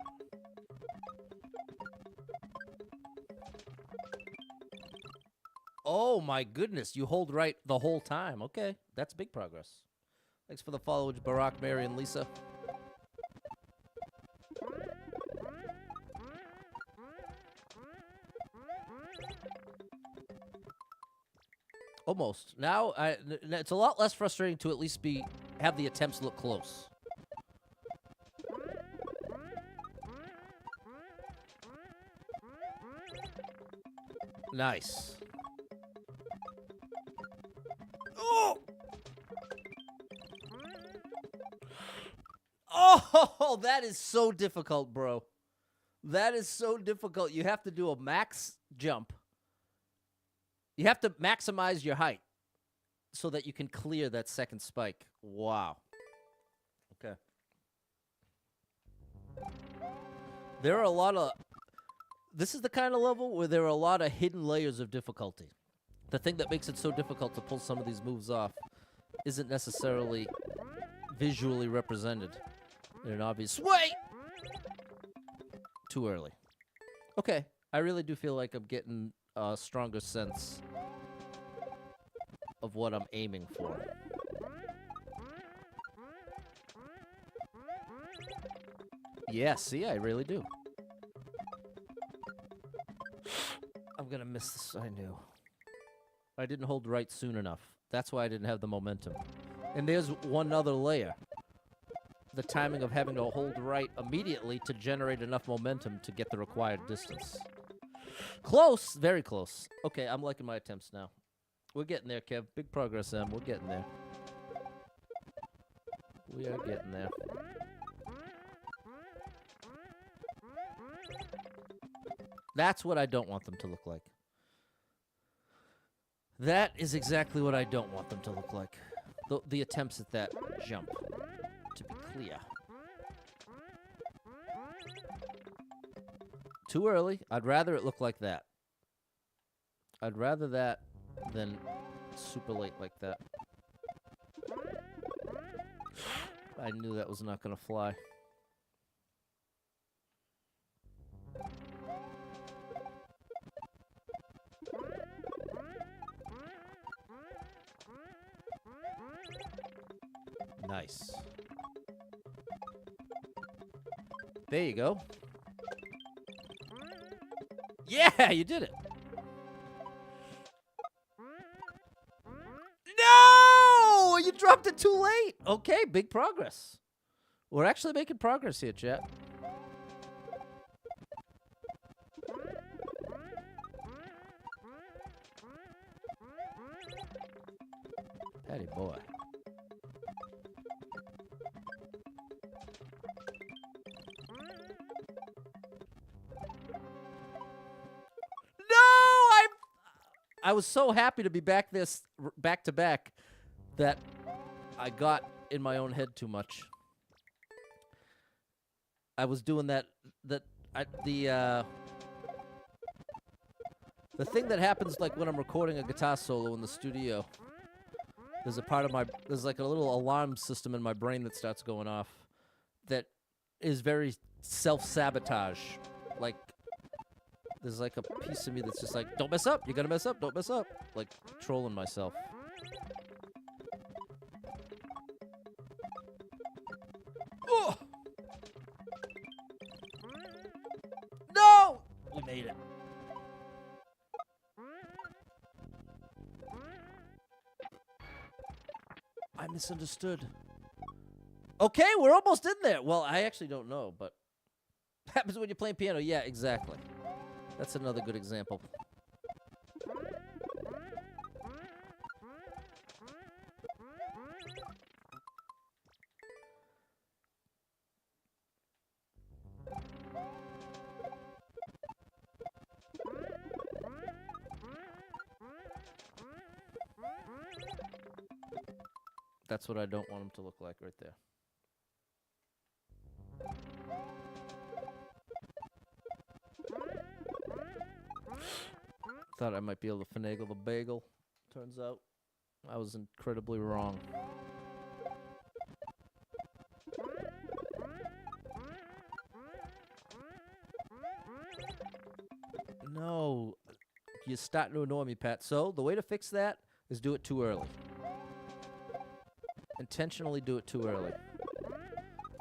Oh my goodness, you hold right the whole time. Okay, that's big progress. Thanks for the follow, Barack, Mary, and Lisa. Almost. Now, it's a lot less frustrating to at least have the attempts look close. Nice. Oh! Oh, that is so difficult, bro. That is so difficult. You have to do a max jump. You have to maximize your height so that you can clear that second spike. Wow. Okay. There are a lot of... This is the kind of level where there are a lot of hidden layers of difficulty. The thing that makes it so difficult to pull some of these moves off isn't necessarily visually represented in an obvious way. Too early. Okay, I really do feel like I'm getting a stronger sense of what I'm aiming for. Yeah, see, I really do. I'm gonna miss this, I knew. I didn't hold right soon enough. That's why I didn't have the momentum. And there's one other layer. the timing of having to hold right immediately to generate enough momentum to get the required distance. Close, very close. Okay, I'm liking my attempts now. We're getting there, Kev. Big progress, Em. We're getting there. We are getting there. That's what I don't want them to look like. That is exactly what I don't want them to look like. The attempts at that jump, to be clear. Too early. I'd rather it look like that. I'd rather that than super late like that. I knew that was not going to fly. Nice. There you go. Yeah, you did it. No! You dropped it too late. Okay, big progress. We're actually making progress here, chat. Patty boy. I was so happy to be back back to back that I got in my own head too much. I was doing the thing that happens like when I'm recording a guitar solo in the studio. There's like a little alarm system in my brain that starts going off that is very self-sabotage. Like, there's like a piece of me that's just like, don't mess up, you're gonna mess up, don't mess up. Like, trolling myself. Oh! No! We made it. I misunderstood. Okay, we're almost in there. Well, I actually don't know, but happens when you're playing piano. Yeah, exactly. That's another good example. That's what I don't want them to look like right there. Thought I might be able to finagle the bagel. Turns out I was incredibly wrong. No. You're starting to annoy me, Pat. So the way to fix that is do it too early. Intentionally do it too early.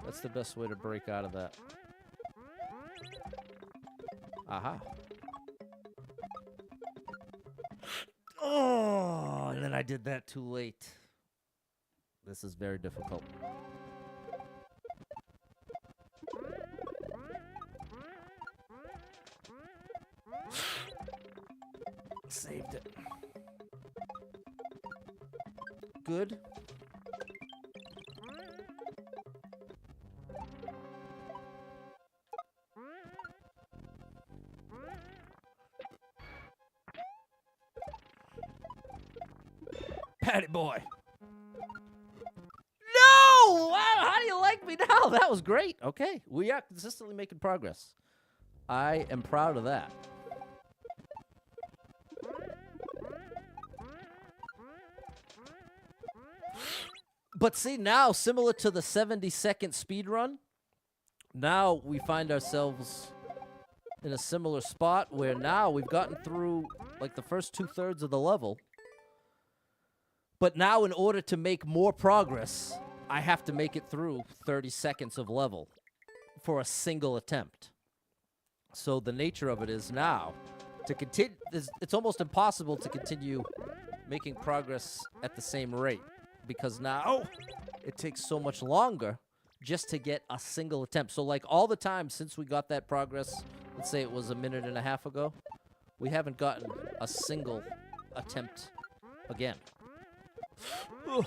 That's the best way to break out of that. Aha. Oh, and then I did that too late. This is very difficult. Saved it. Good. Patty boy. No! Wow, how do you like me now? That was great. Okay, we are consistently making progress. I am proud of that. But see, now, similar to the 70-second speed run, now we find ourselves in a similar spot where now we've gotten through like the first 2/3 of the level. But now in order to make more progress, I have to make it through 30 seconds of level for a single attempt. So the nature of it is now, to continue, it's almost impossible to continue making progress at the same rate. Because now it takes so much longer just to get a single attempt. So, like, all the time since we got that progress, let's say it was a minute and a half ago, we haven't gotten a single attempt again. Ugh.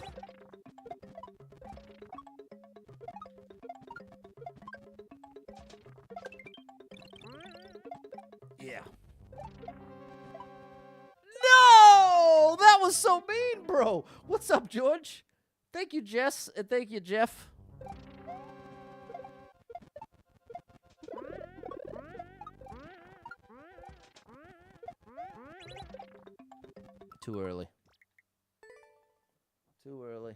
Yeah. No! That was so mean, bro. What's up, George? Thank you, Jess, and thank you, Jeff. Too early. Too early.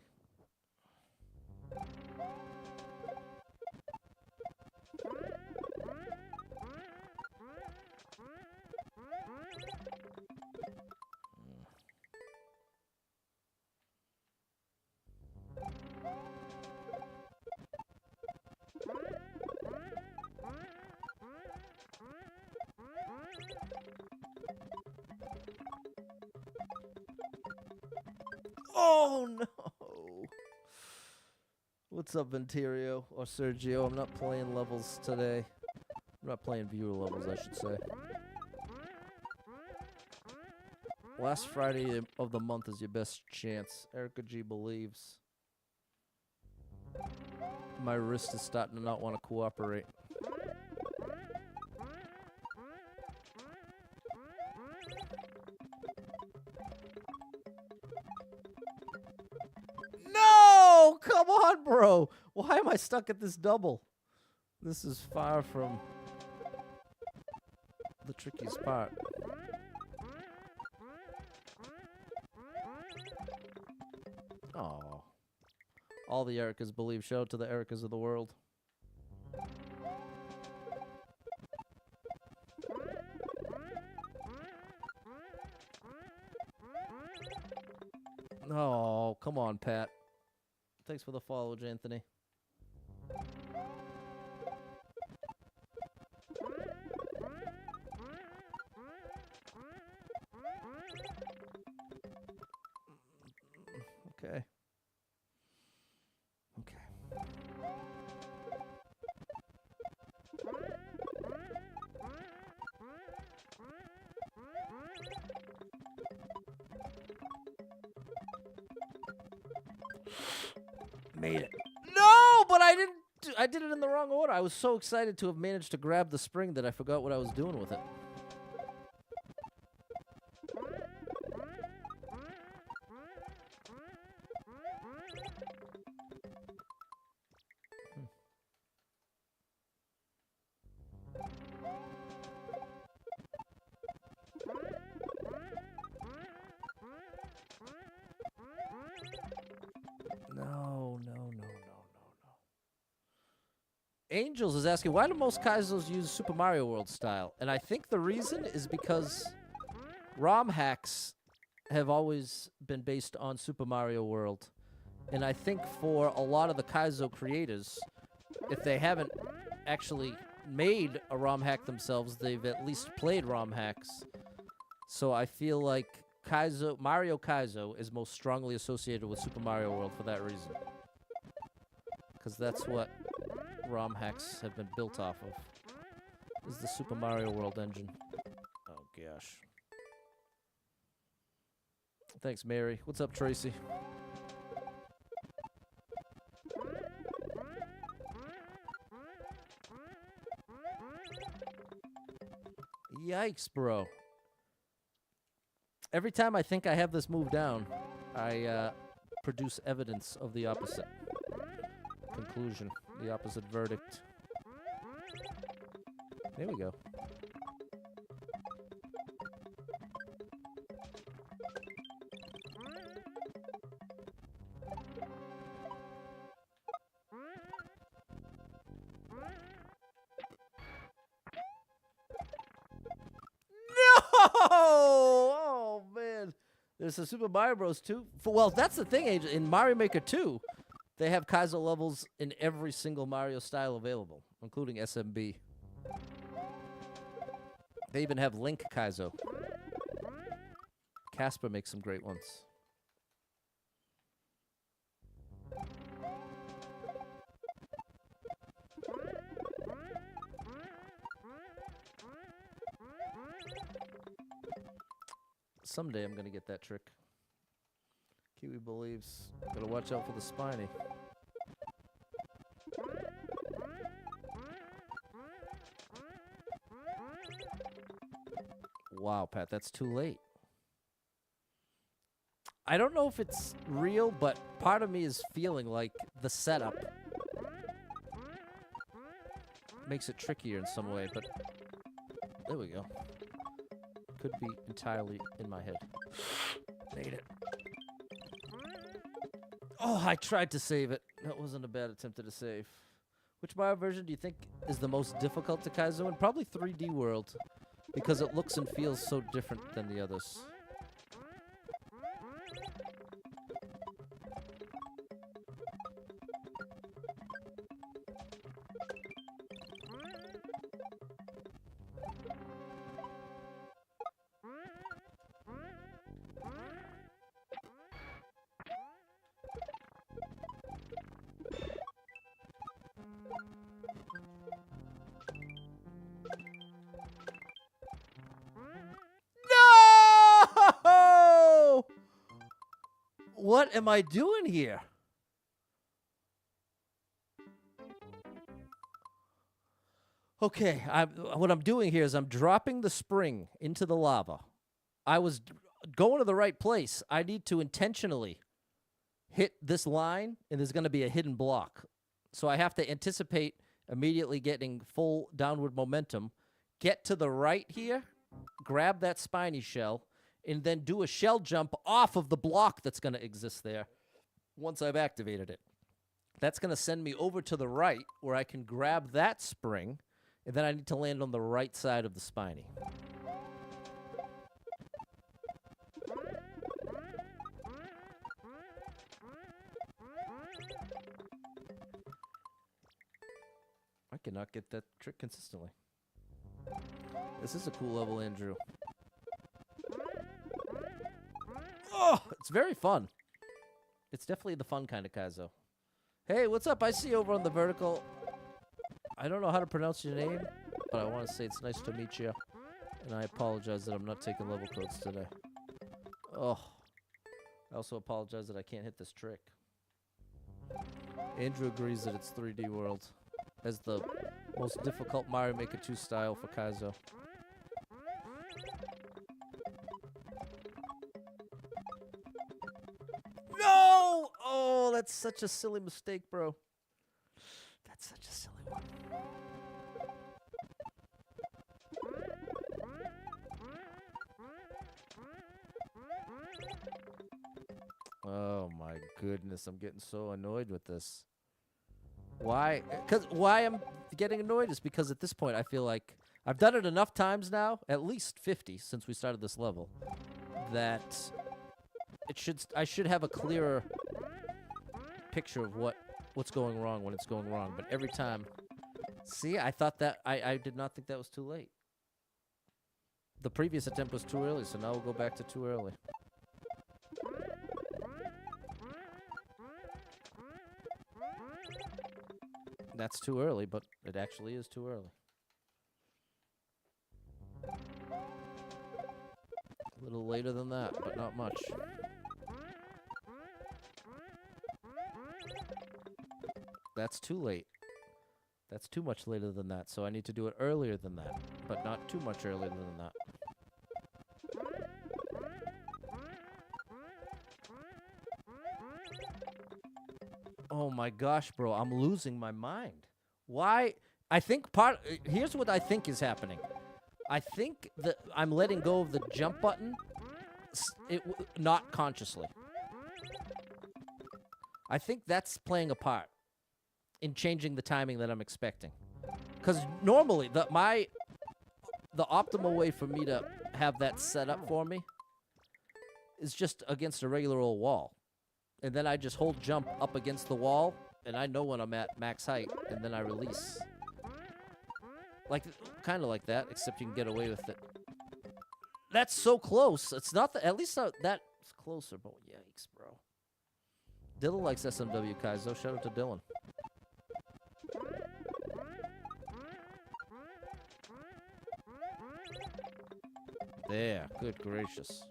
Oh, no. What's up, Venterio or Sergio? I'm not playing levels today. I'm not playing viewer levels, I should say. Last Friday of the month is your best chance. Erica G believes. My wrist is starting to not want to cooperate. No! Come on, bro! Why am I stuck at this double? This is far from the trickiest part. Oh. All the Ericas believe. Shout out to the Ericas of the world. Oh, come on, Pat. Thanks for the follow, Anthony. Okay. Okay. Made it. No, but I didn't. I did it in the wrong order. I was so excited to have managed to grab the spring that I forgot what I was doing with it. Angels is asking, why do most Kaizos use Super Mario World style? And I think the reason is because ROM hacks have always been based on Super Mario World. And I think for a lot of the Kaizo creators, if they haven't actually made a ROM hack themselves, they've at least played ROM hacks. So I feel like Mario Kaizo is most strongly associated with Super Mario World for that reason. Because that's what ROM hacks have been built off of, is the Super Mario World engine. Oh, gosh. Thanks, Mary. What's up, Tracy? Yikes, bro. Every time I think I have this move down, I produce evidence of the opposite conclusion. The opposite verdict. There we go. No! Oh, man. There's a Super Mario Bros. 2. Well, that's the thing, Angel. In Mario Maker 2, they have Kaizo levels in every single Mario style available, including SMB. They even have Link Kaizo. Casper makes some great ones. Someday I'm gonna get that trick. Kiwi believes. Gotta watch out for the spiny. Wow, Pat, that's too late. I don't know if it's real, but part of me is feeling like the setup makes it trickier in some way, but there we go. Could be entirely in my head. Made it. Oh, I tried to save it. That wasn't a bad attempt at a save. Which Mario version do you think is the most difficult to Kaizo in? Probably 3D World, because it looks and feels so different than the others. No! What am I doing here? Okay, what I'm doing here is I'm dropping the spring into the lava. I was going to the right place. I need to intentionally hit this line, and there's going to be a hidden block. So I have to anticipate immediately getting full downward momentum, get to the right here, grab that spiny shell, and then do a shell jump off of the block that's going to exist there once I've activated it. That's going to send me over to the right where I can grab that spring, and then I need to land on the right side of the spiny. I cannot get that trick consistently. This is a cool level, Andrew. Oh, it's very fun. It's definitely the fun kind of Kaizo. Hey, what's up? I see you over on the vertical. I don't know how to pronounce your name, but I want to say it's nice to meet you. And I apologize that I'm not taking level codes today. Oh. I also apologize that I can't hit this trick. Andrew agrees that it's 3D World as the most difficult Mario Maker 2 style for Kaizo. No! Oh, that's such a silly mistake, bro. That's such a silly one. Oh my goodness, I'm getting so annoyed with this. Why? Why I'm getting annoyed is because at this point I feel like I've done it enough times now, at least 50 since we started this level, that I should have a clearer picture of what's going wrong when it's going wrong. But every time, see, I thought that I did not think that was too late. The previous attempt was too early, so now we'll go back to too early. That's too early, but it actually is too early. A little later than that, but not much. That's too late. That's too much later than that, so I need to do it earlier than that, but not too much earlier than that. Oh my gosh, bro, I'm losing my mind. Why? I think here's what I think is happening. I think that I'm letting go of the jump button, not consciously. I think that's playing a part in changing the timing that I'm expecting. Because normally, the optimal way for me to have that set up for me is just against a regular old wall. And then I just hold jump up against the wall, and I know when I'm at max height, and then I release. Like, kind of like that, except you can get away with it. That's so close. It's not at least that's closer, but yikes, bro. Dylan likes SMW Kaizo. Shout out to Dylan. There, good gracious.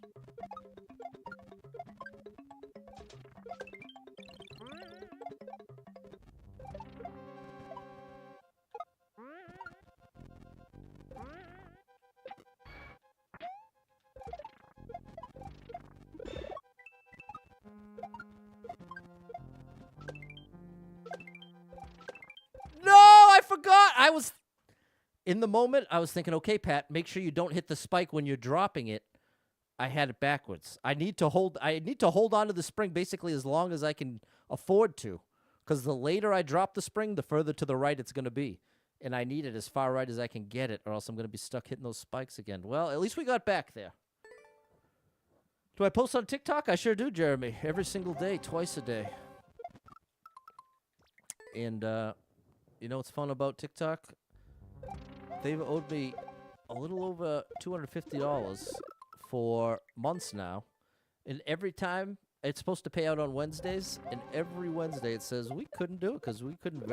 forgot. I was in the moment. I was thinking, okay, Pat, make sure you don't hit the spike when you're dropping it. I had it backwards. I need to hold on to the spring basically as long as I can afford to, because the later I drop the spring, the further to the right it's going to be, and I need it as far right as I can get it, or else I'm going to be stuck hitting those spikes again. Well, at least we got back there. Do I post on TikTok? I sure do, Jeremy. Every single day, twice a day. And you know what's fun about TikTok? They've owed me a little over $250 for months now, and every time it's supposed to pay out on Wednesdays, and every Wednesday it says we couldn't do it because we couldn't.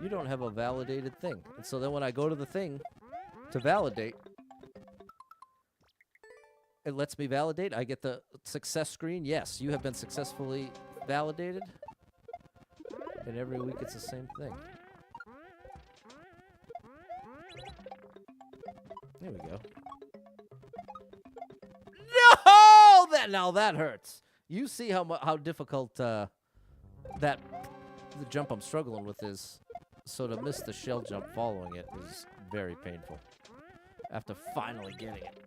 You don't have a validated thing. And so then when I go to the thing to validate, it lets me validate. I get the success screen. Yes, you have been successfully validated. And every week it's the same thing. There we go. No! That hurts. You see how difficult the jump I'm struggling with is. So to miss the shell jump following it is very painful. After finally getting it.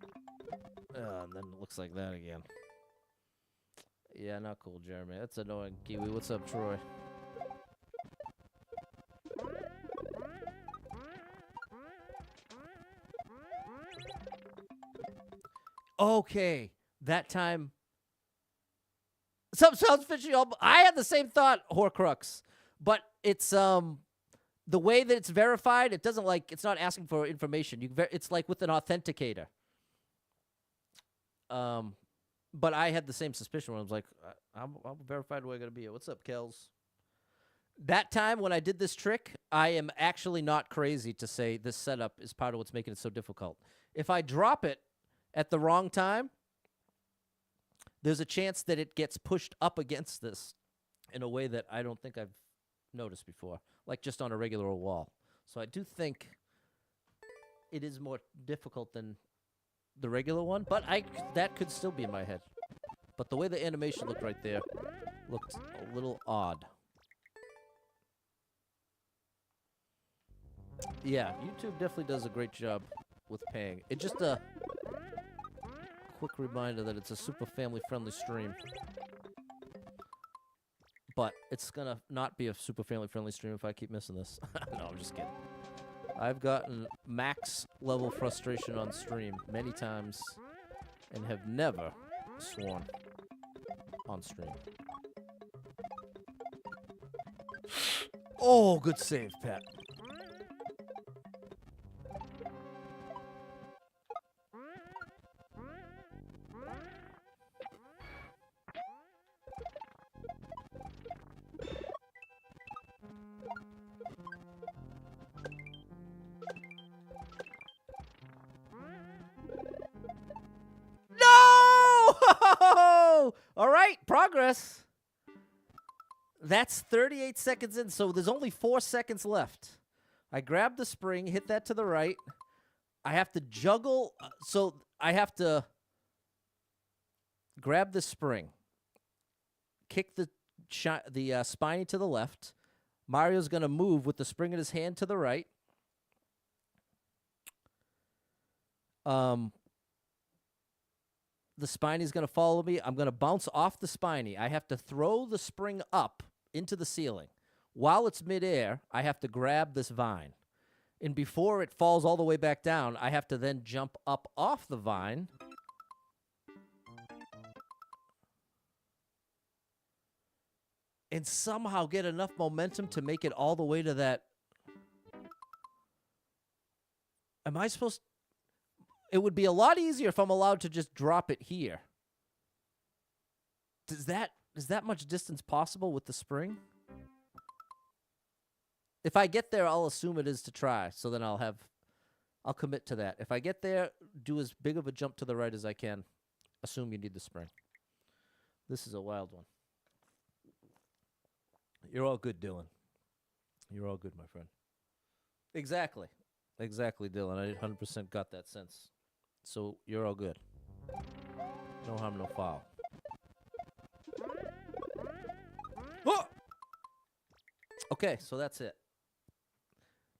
And then it looks like that again. Yeah, not cool, Jeremy. That's annoying. Kiwi, what's up, Troy? Okay, that time. Something sounds fishy. I had the same thought, Horcrux, but it's the way that it's verified. It doesn't it's not asking for information. It's like with an authenticator. But I had the same suspicion when I was like, I'm verified where I gotta be. What's up, Kels? That time when I did this trick, I am actually not crazy to say this setup is part of what's making it so difficult. If I drop it at the wrong time, there's a chance that it gets pushed up against this in a way that I don't think I've noticed before, like just on a regular old wall. So I do think it is more difficult than the regular one, but that could still be in my head. But the way the animation looked right there looked a little odd. Yeah, YouTube definitely does a great job with paying. It just a quick reminder that it's a super family-friendly stream. But it's gonna not be a super family-friendly stream if I keep missing this. No, I'm just kidding. I've gotten max level frustration on stream many times and have never sworn on stream. Oh, good save, Pat. All right, progress. That's 38 seconds in, so there's only 4 seconds left. I grab the spring, hit that to the right. I have to juggle, so I have to grab the spring, kick the spiny to the left. Mario's going to move with the spring in his hand to the right. The Spiney's going to follow me. I'm going to bounce off the Spiny. I have to throw the spring up into the ceiling. While it's midair, I have to grab this vine. And before it falls all the way back down, I have to then jump up off the vine. And somehow get enough momentum to make it all the way to that. Am I supposed to? It would be a lot easier if I'm allowed to just drop it here. Is that much distance possible with the spring? If I get there, I'll assume it is to try. So then I'll commit to that. If I get there, do as big of a jump to the right as I can. Assume you need the spring. This is a wild one. You're all good, Dylan. You're all good, my friend. Exactly. Exactly, Dylan. I 100% got that sense. So you're all good. No harm, no foul. Oh! Okay, so that's it.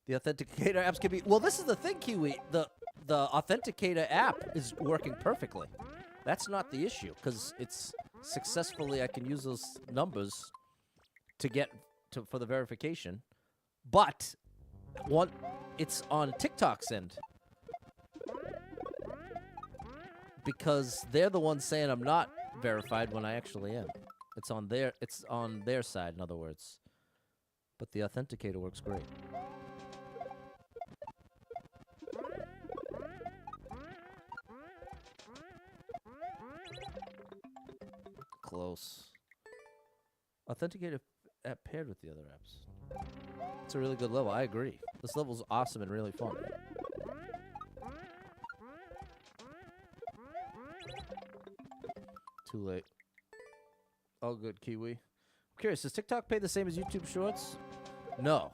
The authenticator apps can be. Well, this is the thing, Kiwi. The authenticator app is working perfectly. That's not the issue because it's successfully. I can use those numbers to get for the verification, but it's on TikTok's end because they're the ones saying I'm not verified when I actually am. It's on their side, in other words. But the authenticator works great. Close. Authenticator app paired with the other apps. It's a really good level. I agree. This level's awesome and really fun. Too late. All good, Kiwi. I'm curious, does TikTok pay the same as YouTube Shorts? No.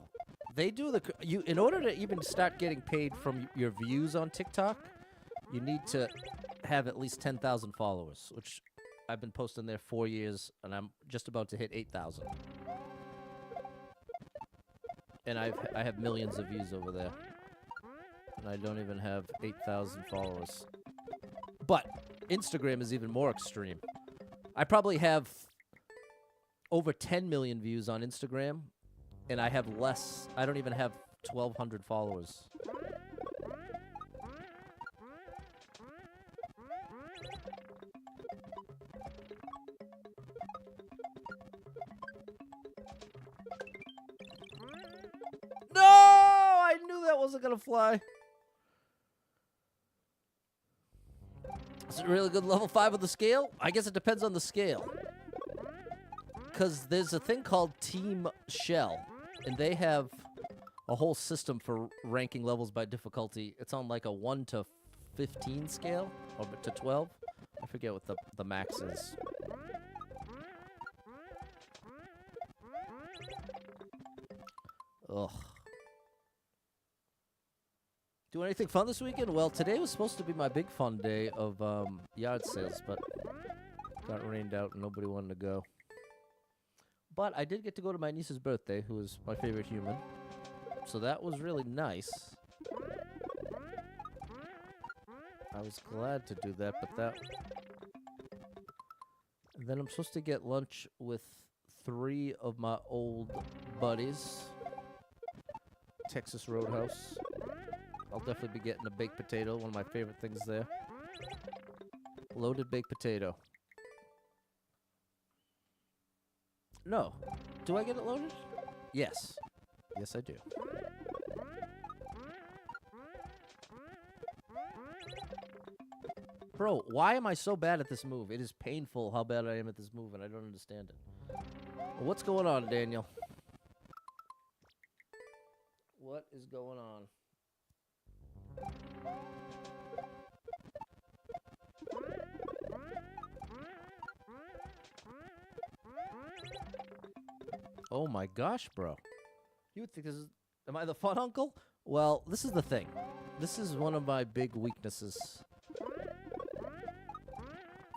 They do in order to even start getting paid from your views on TikTok, you need to have at least 10,000 followers, which I've been posting there 4 years, and I'm just about to hit 8,000. And I have millions of views over there. And I don't even have 8,000 followers. But Instagram is even more extreme. I probably have over 10 million views on Instagram, and I have less. I don't even have 1,200 followers. No! I knew that wasn't going to fly. Is it really good level 5 of the scale? I guess it depends on the scale. Because there's a thing called Team Shell, and they have a whole system for ranking levels by difficulty. It's on like a 1 to 15 scale, or to 12. I forget what the max is. Ugh. Do anything fun this weekend? Well, today was supposed to be my big fun day of yard sales, but got rained out and nobody wanted to go. But I did get to go to my niece's birthday, who is my favorite human. So that was really nice. I was glad to do that, but that... And then I'm supposed to get lunch with 3 of my old buddies. Texas Roadhouse. I'll definitely be getting a baked potato, one of my favorite things there. Loaded baked potato. No. Do I get it loaded? Yes. Yes, I do. Bro, why am I so bad at this move? It is painful how bad I am at this move, and I don't understand it. Well, what's going on, Daniel? What is going on? Oh my gosh, bro. You would think this is... Am I the fun uncle? Well, this is the thing. This is one of my big weaknesses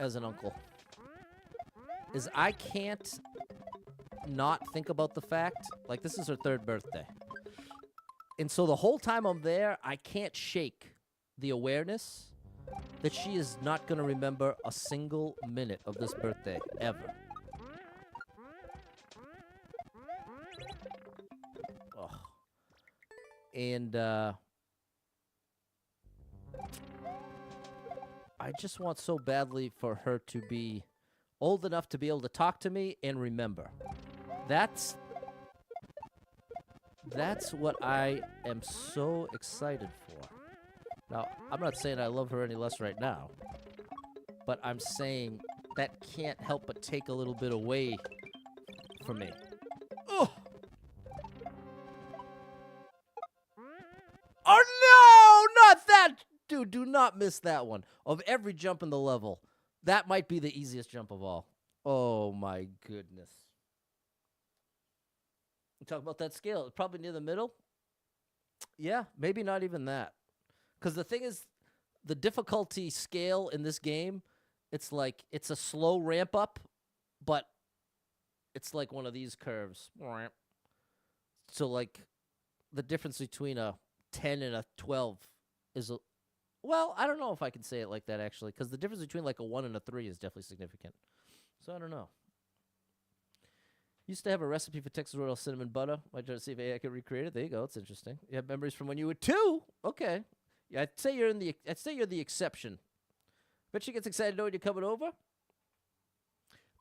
as an uncle. Is I can't not think about the fact, like this is her 3rd birthday. And so the whole time I'm there, I can't shake the awareness that she is not going to remember a single minute of this birthday, ever. Ugh. And, I just want so badly for her to be old enough to be able to talk to me and remember. That's what I am so excited for. Now, I'm not saying I love her any less right now, but I'm saying that can't help but take a little bit away from me. Oh! Oh no! Not that! Dude, do not miss that one. Of every jump in the level, that might be the easiest jump of all. Oh my goodness. We talk about that scale. Probably near the middle. Yeah, maybe not even that. Because the thing is, the difficulty scale in this game, it's like, it's a slow ramp up, but it's like one of these curves. So like, the difference between a 10 and a 12 is a well, I don't know if I can say it like that actually, because the difference between like a 1 and a 3 is definitely significant. So I don't know. Used to have a recipe for Texas Royal cinnamon butter. I tried to see if I could recreate it. There you go. It's interesting. You have memories from when you were 2. Okay. Yeah, I'd say you're the exception. Bet she gets excited knowing you're coming over.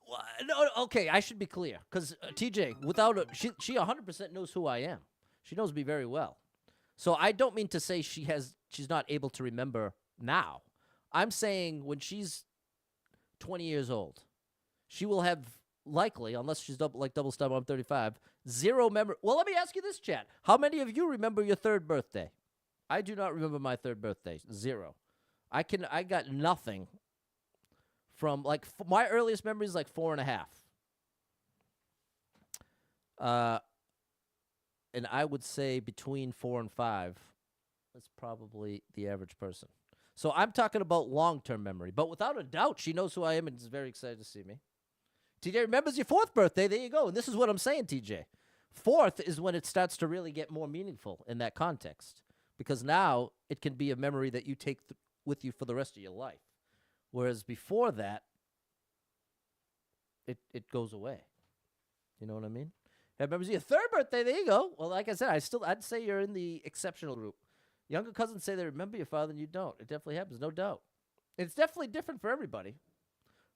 Well, no, okay. I should be clear because TJ, without she 100% knows who I am. She knows me very well. So I don't mean to say she's not able to remember now. I'm saying when she's 20 years old, she will have likely, unless she's double stump, I'm 35, zero memory. Well, let me ask you this, chat. How many of you remember your 3rd birthday? I do not remember my 3rd birthday. 0. I got nothing from, like, my earliest memory is like 4.5. And I would say between 4 and 5 is probably the average person. So I'm talking about long-term memory. But without a doubt, she knows who I am and is very excited to see me. TJ remembers your 4th birthday. There you go. And this is what I'm saying, TJ. 4th is when it starts to really get more meaningful in that context. Because now it can be a memory that you take with you for the rest of your life. Whereas before that, it goes away. You know what I mean? Have members of your 3rd birthday. There you go. Well, like I said, I'd say you're in the exceptional group. Younger cousins say they remember your father and you don't. It definitely happens, no doubt. It's definitely different for everybody.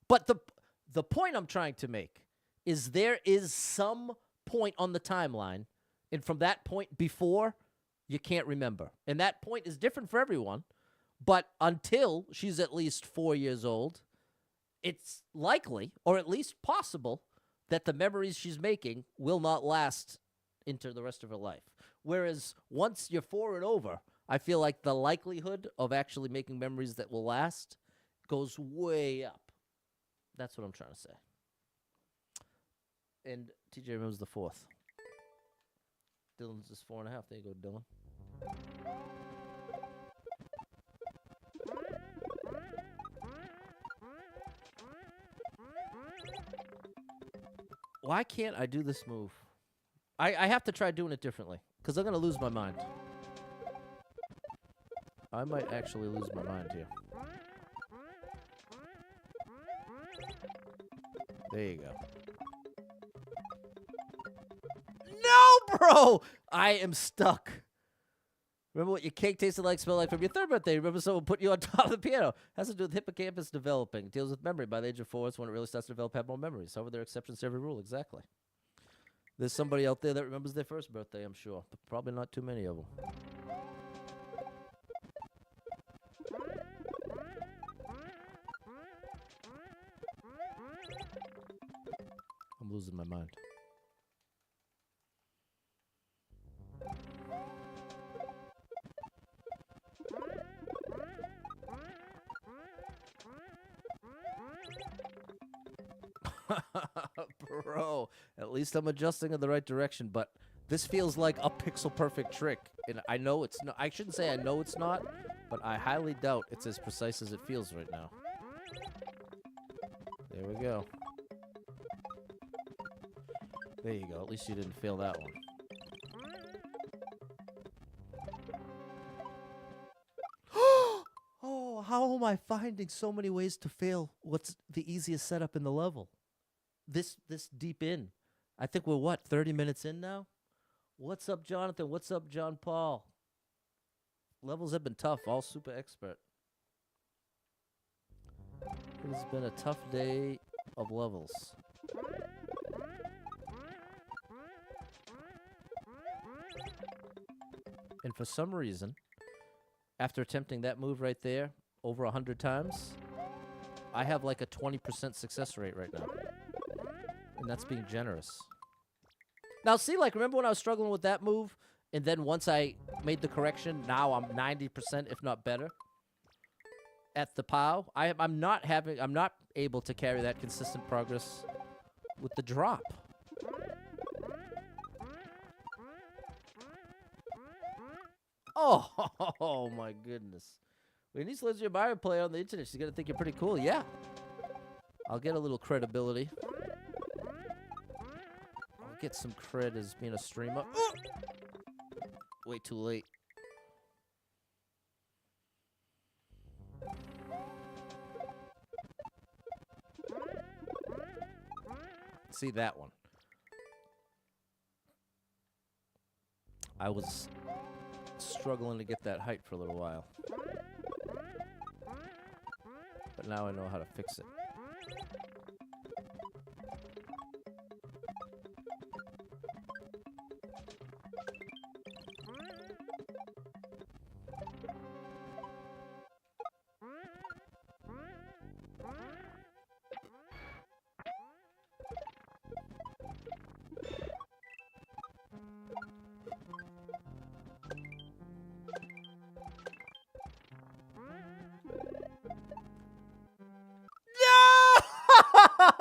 But the point I'm trying to make is there is some point on the timeline, and from that point before, you can't remember. And that point is different for everyone. But until she's at least 4 years old, it's likely, or at least possible, that the memories she's making will not last into the rest of her life. Whereas once you're 4 and over, I feel like the likelihood of actually making memories that will last goes way up. That's what I'm trying to say. And TJ remembers the 4th. Dylan's just 4.5. There you go, Dylan. Why can't I do this move? I have to try doing it differently, because I'm going to lose my mind. I might actually lose my mind here. There you go. No, bro! I am stuck. Remember what your cake tasted like, smelled like from your 3rd birthday. Remember someone put you on top of the piano. Has to do with hippocampus developing. Deals with memory. By the age of 4, it's when it really starts to develop abnormal memories. However, there are exceptions to every rule. Exactly. There's somebody out there that remembers their 1st birthday, I'm sure. But probably not too many of them. I'm losing my mind. Bro, at least I'm adjusting in the right direction, but this feels like a pixel perfect trick. And I know it's not, I shouldn't say I know it's not, but I highly doubt it's as precise as it feels right now. There we go. There you go. At least you didn't fail that one. Oh, how am I finding so many ways to fail what's the easiest setup in the level? This deep in. I think we're, what, 30 minutes in now? What's up, Jonathan? What's up, John Paul? Levels have been tough. All super expert. It's been a tough day of levels. And for some reason, after attempting that move right there over 100 times, I have like a 20% success rate right now. And that's being generous. Now, see, like, remember when I was struggling with that move? And then once I made the correction, now I'm 90%, if not better, at the POW. I'm not able to carry that consistent progress with the drop. Oh my goodness. When he slams your Mario player on the internet, she's gonna think you're pretty cool. Yeah. I'll get a little credibility. I'll get some cred as being a streamer. way too late. See that one. I was struggling to get that height for a little while. But now I know how to fix it.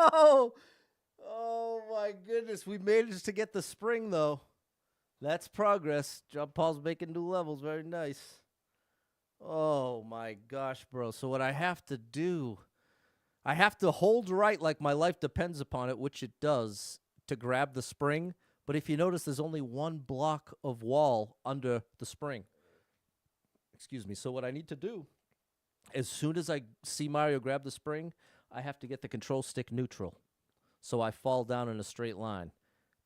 No! Oh my goodness, we managed to get the spring though. That's progress. Jump Paul's making new levels. Very nice. Oh my gosh, bro. So what I have to do, I have to hold right like my life depends upon it, which it does, to grab the spring. But if you notice, there's only one block of wall under the spring. Excuse me. So what I need to do, as soon as I see Mario grab the spring, I have to get the control stick neutral. So I fall down in a straight line.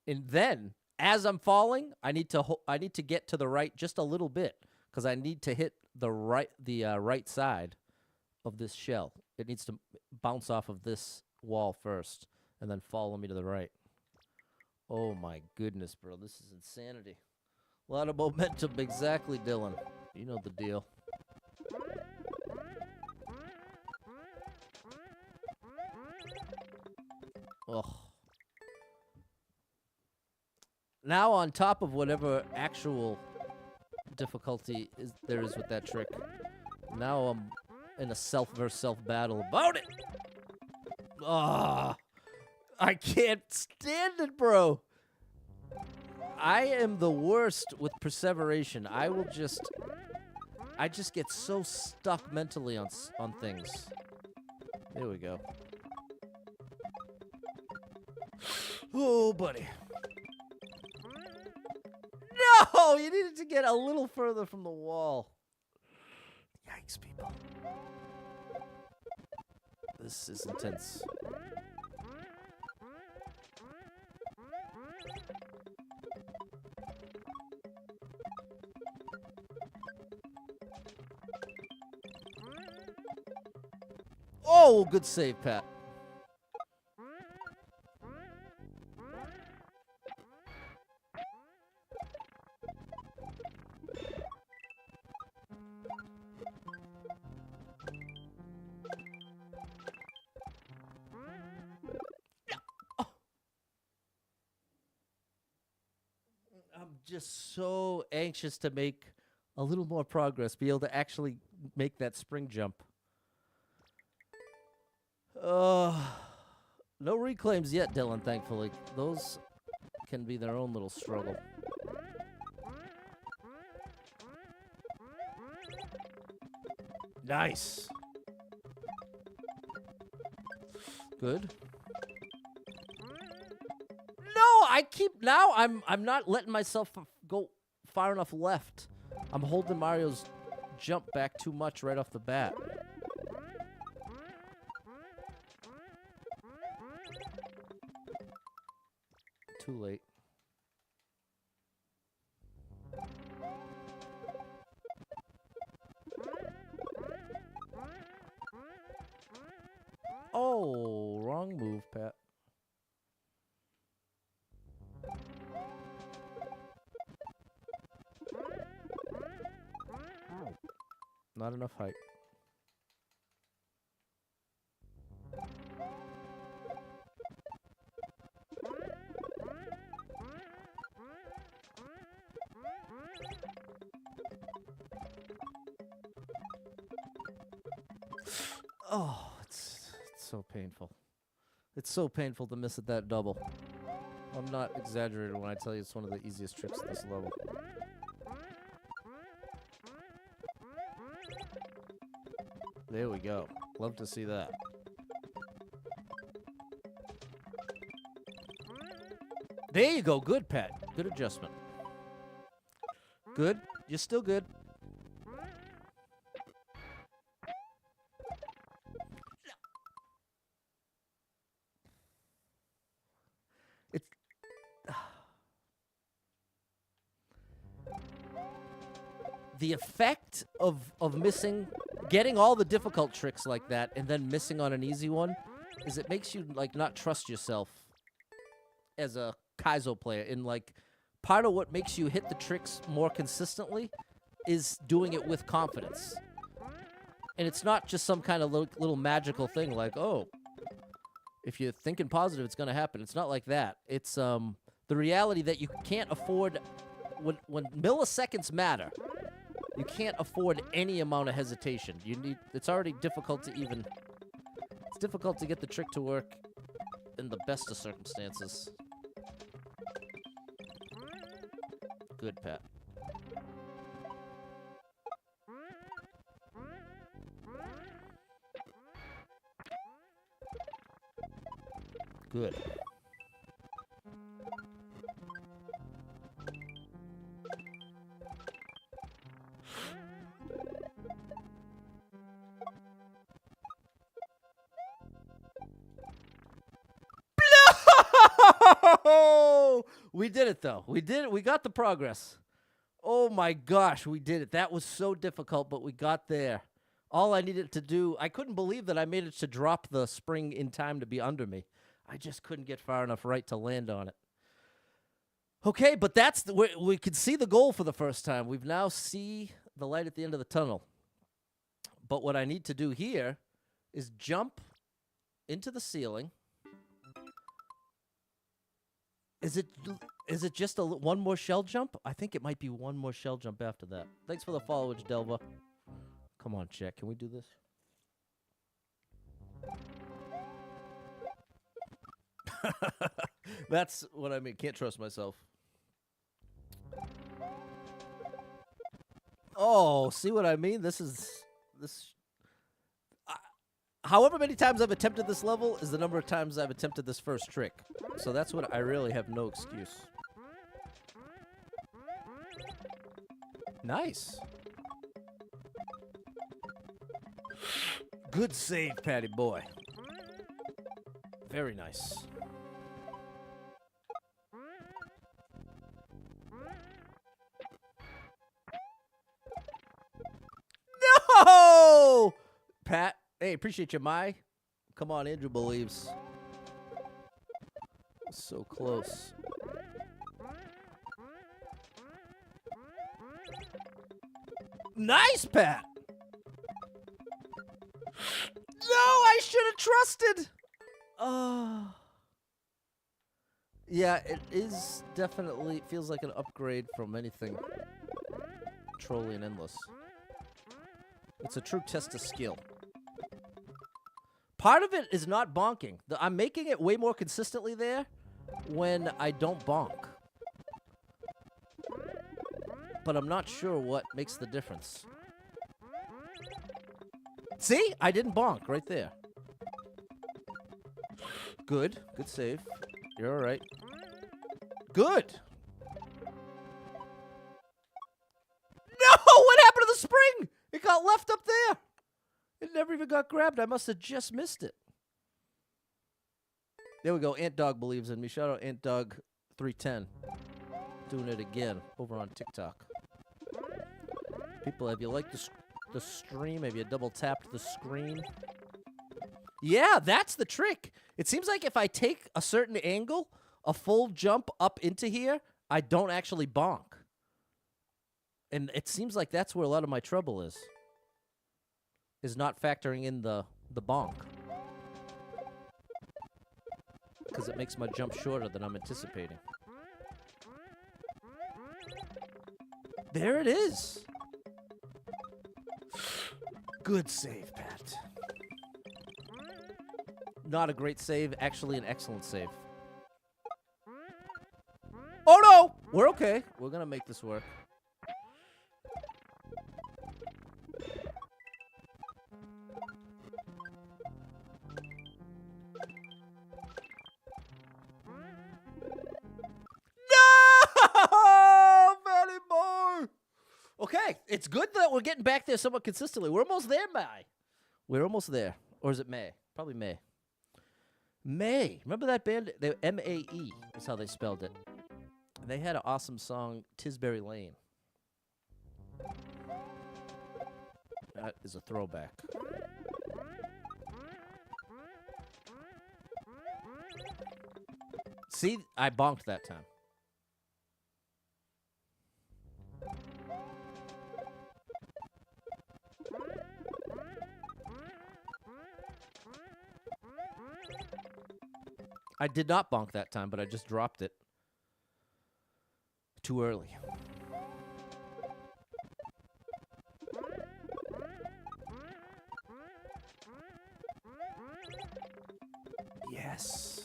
And then, as I'm falling, I need to get to the right just a little bit, because I need to hit the right side of this shell. It needs to bounce off of this wall first, and then follow me to the right. Oh my goodness, bro. This is insanity. A lot of momentum. Exactly, Dylan. You know the deal. Ugh. Now on top of whatever actual difficulty there is with that trick, now I'm in a self versus self battle about it. Ah, I can't stand it, bro. I am the worst with perseveration. I just get so stuck mentally on things. There we go. Oh, buddy. No! You needed to get a little further from the wall. Yikes, people. This is intense. Oh, good save, Pat. I'm just so anxious to make a little more progress, be able to actually make that spring jump. No reclaims yet, Dylan, thankfully. Those can be their own little struggle. Nice. Good. I'm not letting myself go far enough left. I'm holding Mario's jump back too much right off the bat. Too late. Oh, wrong move, Pat. Not enough height. Oh, it's so painful. It's so painful to miss at that double. I'm not exaggerating when I tell you it's one of the easiest tricks at this level. There we go. Love to see that. There you go. Good, Pat. Good adjustment. Good. You're still good. It's the effect of missing, getting all the difficult tricks like that, and then missing on an easy one, is it makes you like not trust yourself as a Kaizo player. And like, part of what makes you hit the tricks more consistently is doing it with confidence. And it's not just some kind of little magical thing like, oh, if you're thinking positive, it's going to happen. It's not like that. It's the reality that you can't afford, when milliseconds matter, you can't afford any amount of hesitation. It's already difficult to it's difficult to get the trick to work in the best of circumstances. Good, Pat. Good. No! We did it, though. We did it. We got the progress. Oh, my gosh. We did it. That was so difficult, but we got there. All I needed to do, I couldn't believe that I made it to drop the spring in time to be under me. I just couldn't get far enough right to land on it. Okay, but that's we could see the goal for the first time. We've now see the light at the end of the tunnel. But what I need to do here is jump into the ceiling. Is it just one more shell jump? I think it might be one more shell jump after that. Thanks for the followage, Delva. Come on, check. Can we do this? That's what I mean. Can't trust myself. Oh, see what I mean? This. However many times I've attempted this level is the number of times I've attempted this first trick. So that's what I really have no excuse. Nice. Good save, Patty boy. Very nice. No! Pat, hey, appreciate you, Mai. Come on, Andrew believes. So close. Nice, Pat. No, I should have trusted. Oh. Yeah, it is definitely feels like an upgrade from anything Trolly and Endless. It's a true test of skill. Part of it is not bonking. I'm making it way more consistently there when I don't bonk. But I'm not sure what makes the difference. See? I didn't bonk right there. Good. Good save. You're all right. Good. No! What happened to the spring? It got left up there. It never even got grabbed. I must have just missed it. There we go. Ant Dog believes in me. Shout out Ant Dog 310. Doing it again over on TikTok. People, have you liked the stream? Have you double tapped the screen? Yeah, that's the trick. It seems like if I take a certain angle, a full jump up into here, I don't actually bonk. And it seems like that's where a lot of my trouble is not factoring in the bonk. Because it makes my jump shorter than I'm anticipating. There it is. Good save, Pat. Not a great save, actually an excellent save. Oh no! We're okay. We're gonna make this work. No! Very boy! It's good that we're getting back there somewhat consistently. We're almost there, May. We're almost there. Or is it May? Probably May. May. Remember that band? They M-A-E is how they spelled it. They had an awesome song, Tisbury Lane. That is a throwback. See, I bonked that time. I did not bonk that time, but I just dropped it too early. Yes.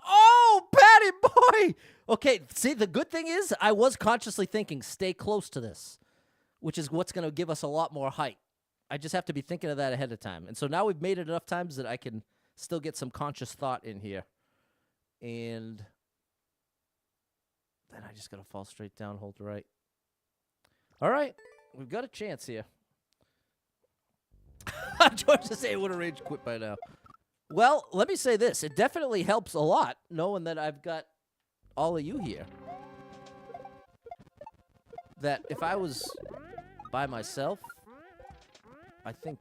Oh, Patty boy! Okay, see, the good thing is I was consciously thinking, stay close to this, which is what's going to give us a lot more height. I just have to be thinking of that ahead of time. And so now we've made it enough times that I can still get some conscious thought in here. And then I just got to fall straight down, hold right. All right, we've got a chance here. George to say it would have rage quit by now. Well, let me say this. It definitely helps a lot knowing that I've got all of you here. That if I was by myself, I think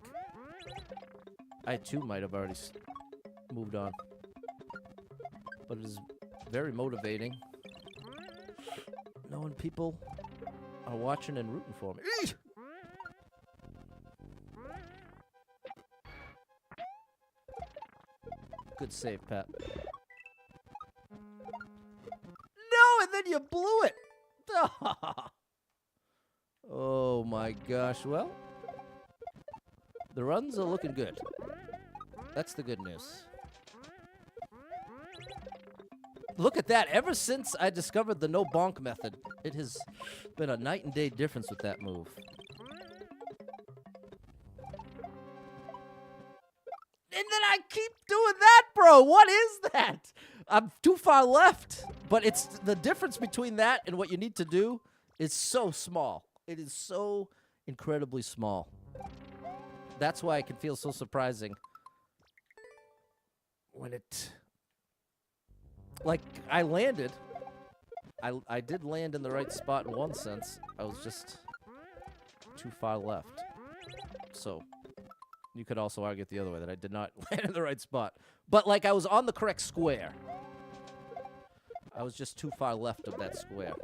I too might have already moved on. But it is very motivating knowing people are watching and rooting for me. Eesh! Good save, Pat. No, and then you blew it. Oh my gosh. Well, the runs are looking good. That's the good news. Look at that. Ever since I discovered the no bonk method, it has been a night and day difference with that move. And then I keep doing that, bro. What is that? I'm too far left. But it's the difference between that and what you need to do is so small. It is so incredibly small. That's why it can feel so surprising when it... Like, I landed. I did land in the right spot in one sense. I was just too far left. So... You could also argue it the other way, that I did not land in the right spot. But, like, I was on the correct square. I was just too far left of that square.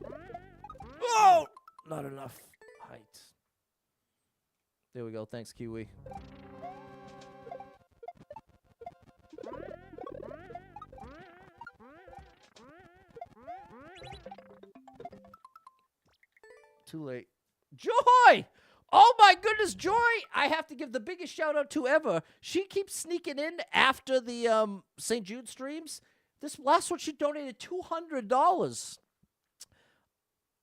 Oh! Not enough height. There we go. Thanks, Kiwi. Too late. Joy! Oh my goodness, Joy! I have to give the biggest shout out to ever. She keeps sneaking in after the St. Jude streams. This last one, she donated $200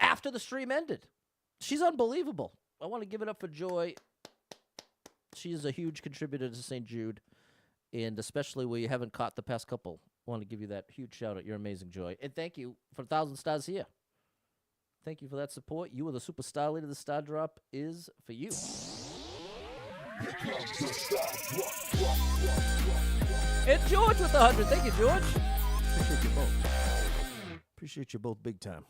after the stream ended. She's unbelievable. I want to give it up for Joy. She is a huge contributor to St. Jude, and especially where you haven't caught the past couple. I want to give you that huge shout out. You're amazing, Joy. And thank you for 1,000 stars here. Thank you for that support. You are the superstar leader. The star drop is for you. And George with the 100. Thank you, George. Appreciate you both. Appreciate you both big time.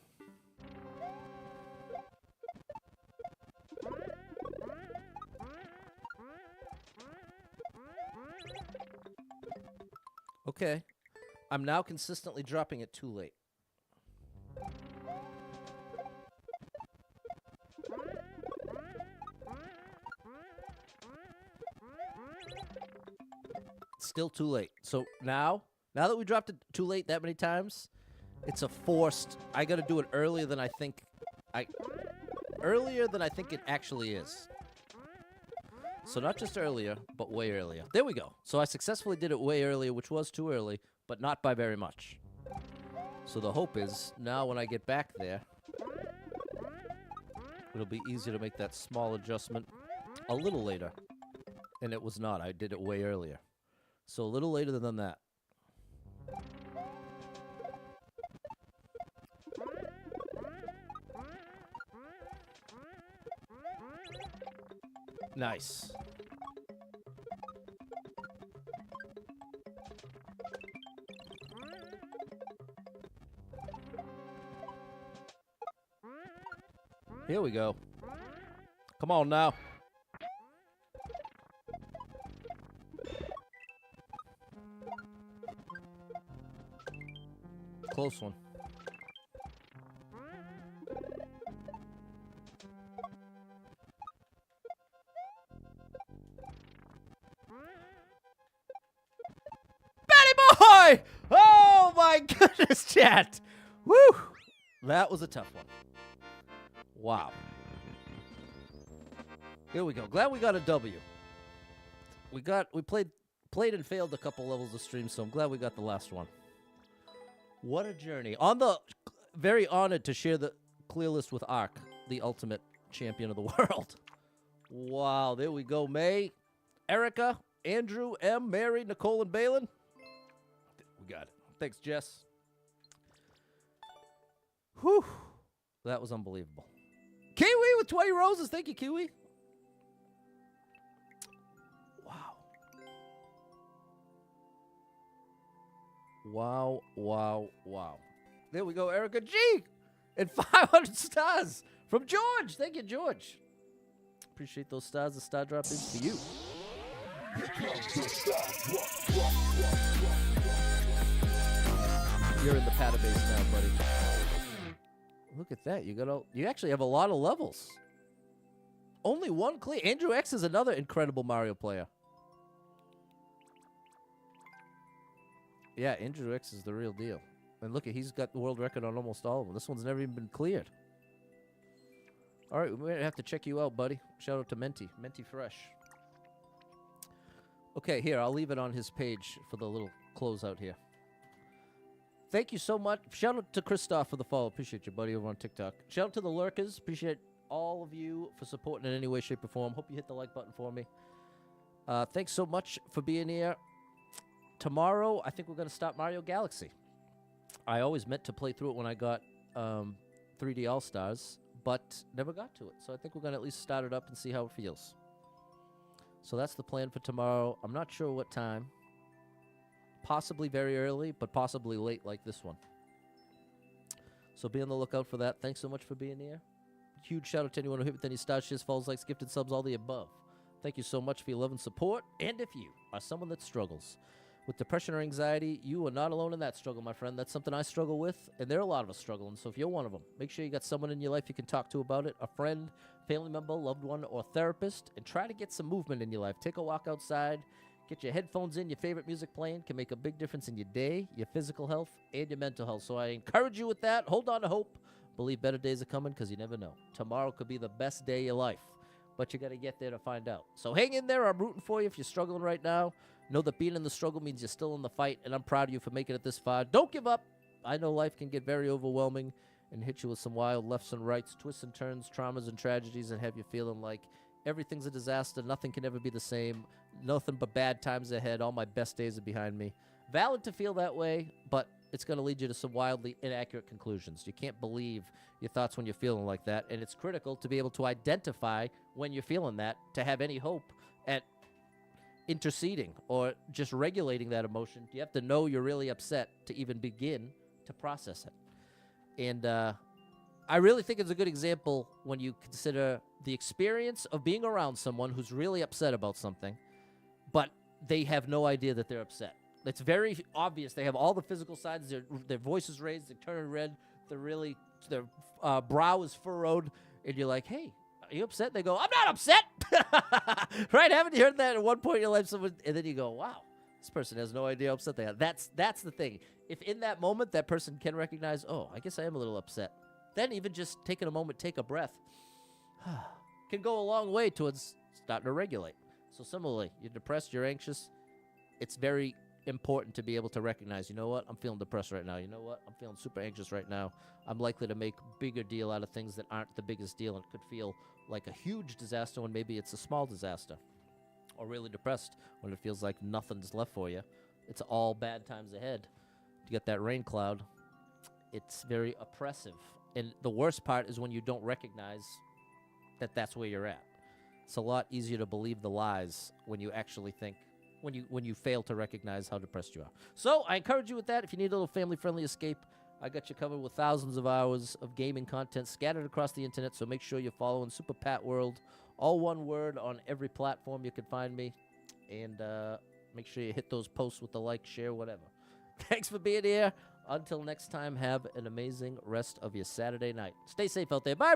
Okay. I'm now consistently dropping it too late. Still too late. So now that we dropped it too late that many times, it's a forced. I got to do it earlier than I think. Earlier than I think it actually is. So not just earlier, but way earlier. There we go. So I successfully did it way earlier, which was too early, but not by very much. So the hope is, now when I get back there, it'll be easier to make that small adjustment a little later. And it was not. I did it way earlier. So a little later than that. Nice. Here we go. Come on now. Close one. Boy! Oh my goodness, chat! Woo! That was a tough one. Wow. Here we go. Glad we got a W. We played and failed a couple levels of stream, so I'm glad we got the last one. What a journey. Very honored to share the clear list with Ark, the ultimate champion of the world. Wow, there we go. May, Erica, Andrew, M, Mary, Nicole, and Balin. We got it. Thanks, Jess. Whew. That was unbelievable. Kiwi with 20 roses. Thank you, Kiwi. Wow. Wow, wow, wow. There we go, Erica G. And 500 stars from George. Thank you, George. Appreciate those stars. The star drop is for you. You're in the paddle base now, buddy. Look at that. You actually have a lot of levels. Only one clear. Andrew X is another incredible Mario player. Yeah, Andrew X is the real deal. And look, he's got the world record on almost all of them. This one's never even been cleared. All right, we might have to check you out, buddy. Shout out to Menti. Menti Fresh. Okay, here, I'll leave it on his page for the little closeout here. Thank you so much. Shout out to Christoph for the follow. Appreciate you, buddy, over on TikTok. Shout out to the lurkers. Appreciate all of you for supporting in any way, shape, or form. Hope you hit the like button for me. Thanks so much for being here. Tomorrow, I think we're going to start Mario Galaxy. I always meant to play through it when I got 3D All-Stars, but never got to it. So I think we're going to at least start it up and see how it feels. So that's the plan for tomorrow. I'm not sure what time. Possibly very early, but possibly late like this one. So be on the lookout for that. Thanks so much for being here. Huge shout out to anyone who hit with any stars, shares, follows, likes, gifted subs, all the above. Thank you so much for your love and support. And if you are someone that struggles with depression or anxiety, you are not alone in that struggle, my friend. That's something I struggle with, and there are a lot of us struggling. So if you're one of them, make sure you got someone in your life you can talk to about it, a friend, family member, loved one, or therapist, and try to get some movement in your life. Take a walk outside, get your headphones in, your favorite music playing, can make a big difference in your day, your physical health, and your mental health. So I encourage you with that. Hold on to hope. Believe better days are coming because you never know. Tomorrow could be the best day of your life, but you got to get there to find out. So hang in there. I'm rooting for you if you're struggling right now. Know that being in the struggle means you're still in the fight, and I'm proud of you for making it this far. Don't give up. I know life can get very overwhelming and hit you with some wild lefts and rights, twists and turns, traumas and tragedies, and have you feeling like everything's a disaster. Nothing can ever be the same. Nothing but bad times ahead. All my best days are behind me. Valid to feel that way, but it's going to lead you to some wildly inaccurate conclusions. You can't believe your thoughts when you're feeling like that, and it's critical to be able to identify when you're feeling that to have any hope at interceding or just regulating that emotion. You have to know you're really upset to even begin to process it. And I really think it's a good example when you consider the experience of being around someone who's really upset about something, but they have no idea that they're upset. It's very obvious. They have all the physical signs. Their voice is raised. They're turning red. Their brow is furrowed. And you're like, hey, are you upset? They go, I'm not upset. Right? Haven't you heard that at one point in your life? And then you go, wow, this person has no idea how upset they are. That's the thing. If in that moment that person can recognize, oh, I guess I am a little upset, then even just taking a moment, take a breath, can go a long way towards starting to regulate. So similarly, you're depressed, you're anxious. It's very important to be able to recognize, you know what, I'm feeling depressed right now. You know what, I'm feeling super anxious right now. I'm likely to make bigger deal out of things that aren't the biggest deal and could feel like a huge disaster when maybe it's a small disaster. Or really depressed when it feels like nothing's left for you. It's all bad times ahead. You get that rain cloud. It's very oppressive. And the worst part is when you don't recognize that that's where you're at. It's a lot easier to believe the lies when you actually think, when you fail to recognize how depressed you are. So I encourage you with that. If you need a little family-friendly escape, I got you covered with thousands of hours of gaming content scattered across the internet. So make sure you're following Super Pat World, all one word, on every platform you can find me. And make sure you hit those posts with the like, share, whatever. Thanks for being here. Until next time, have an amazing rest of your Saturday night. Stay safe out there. Bye.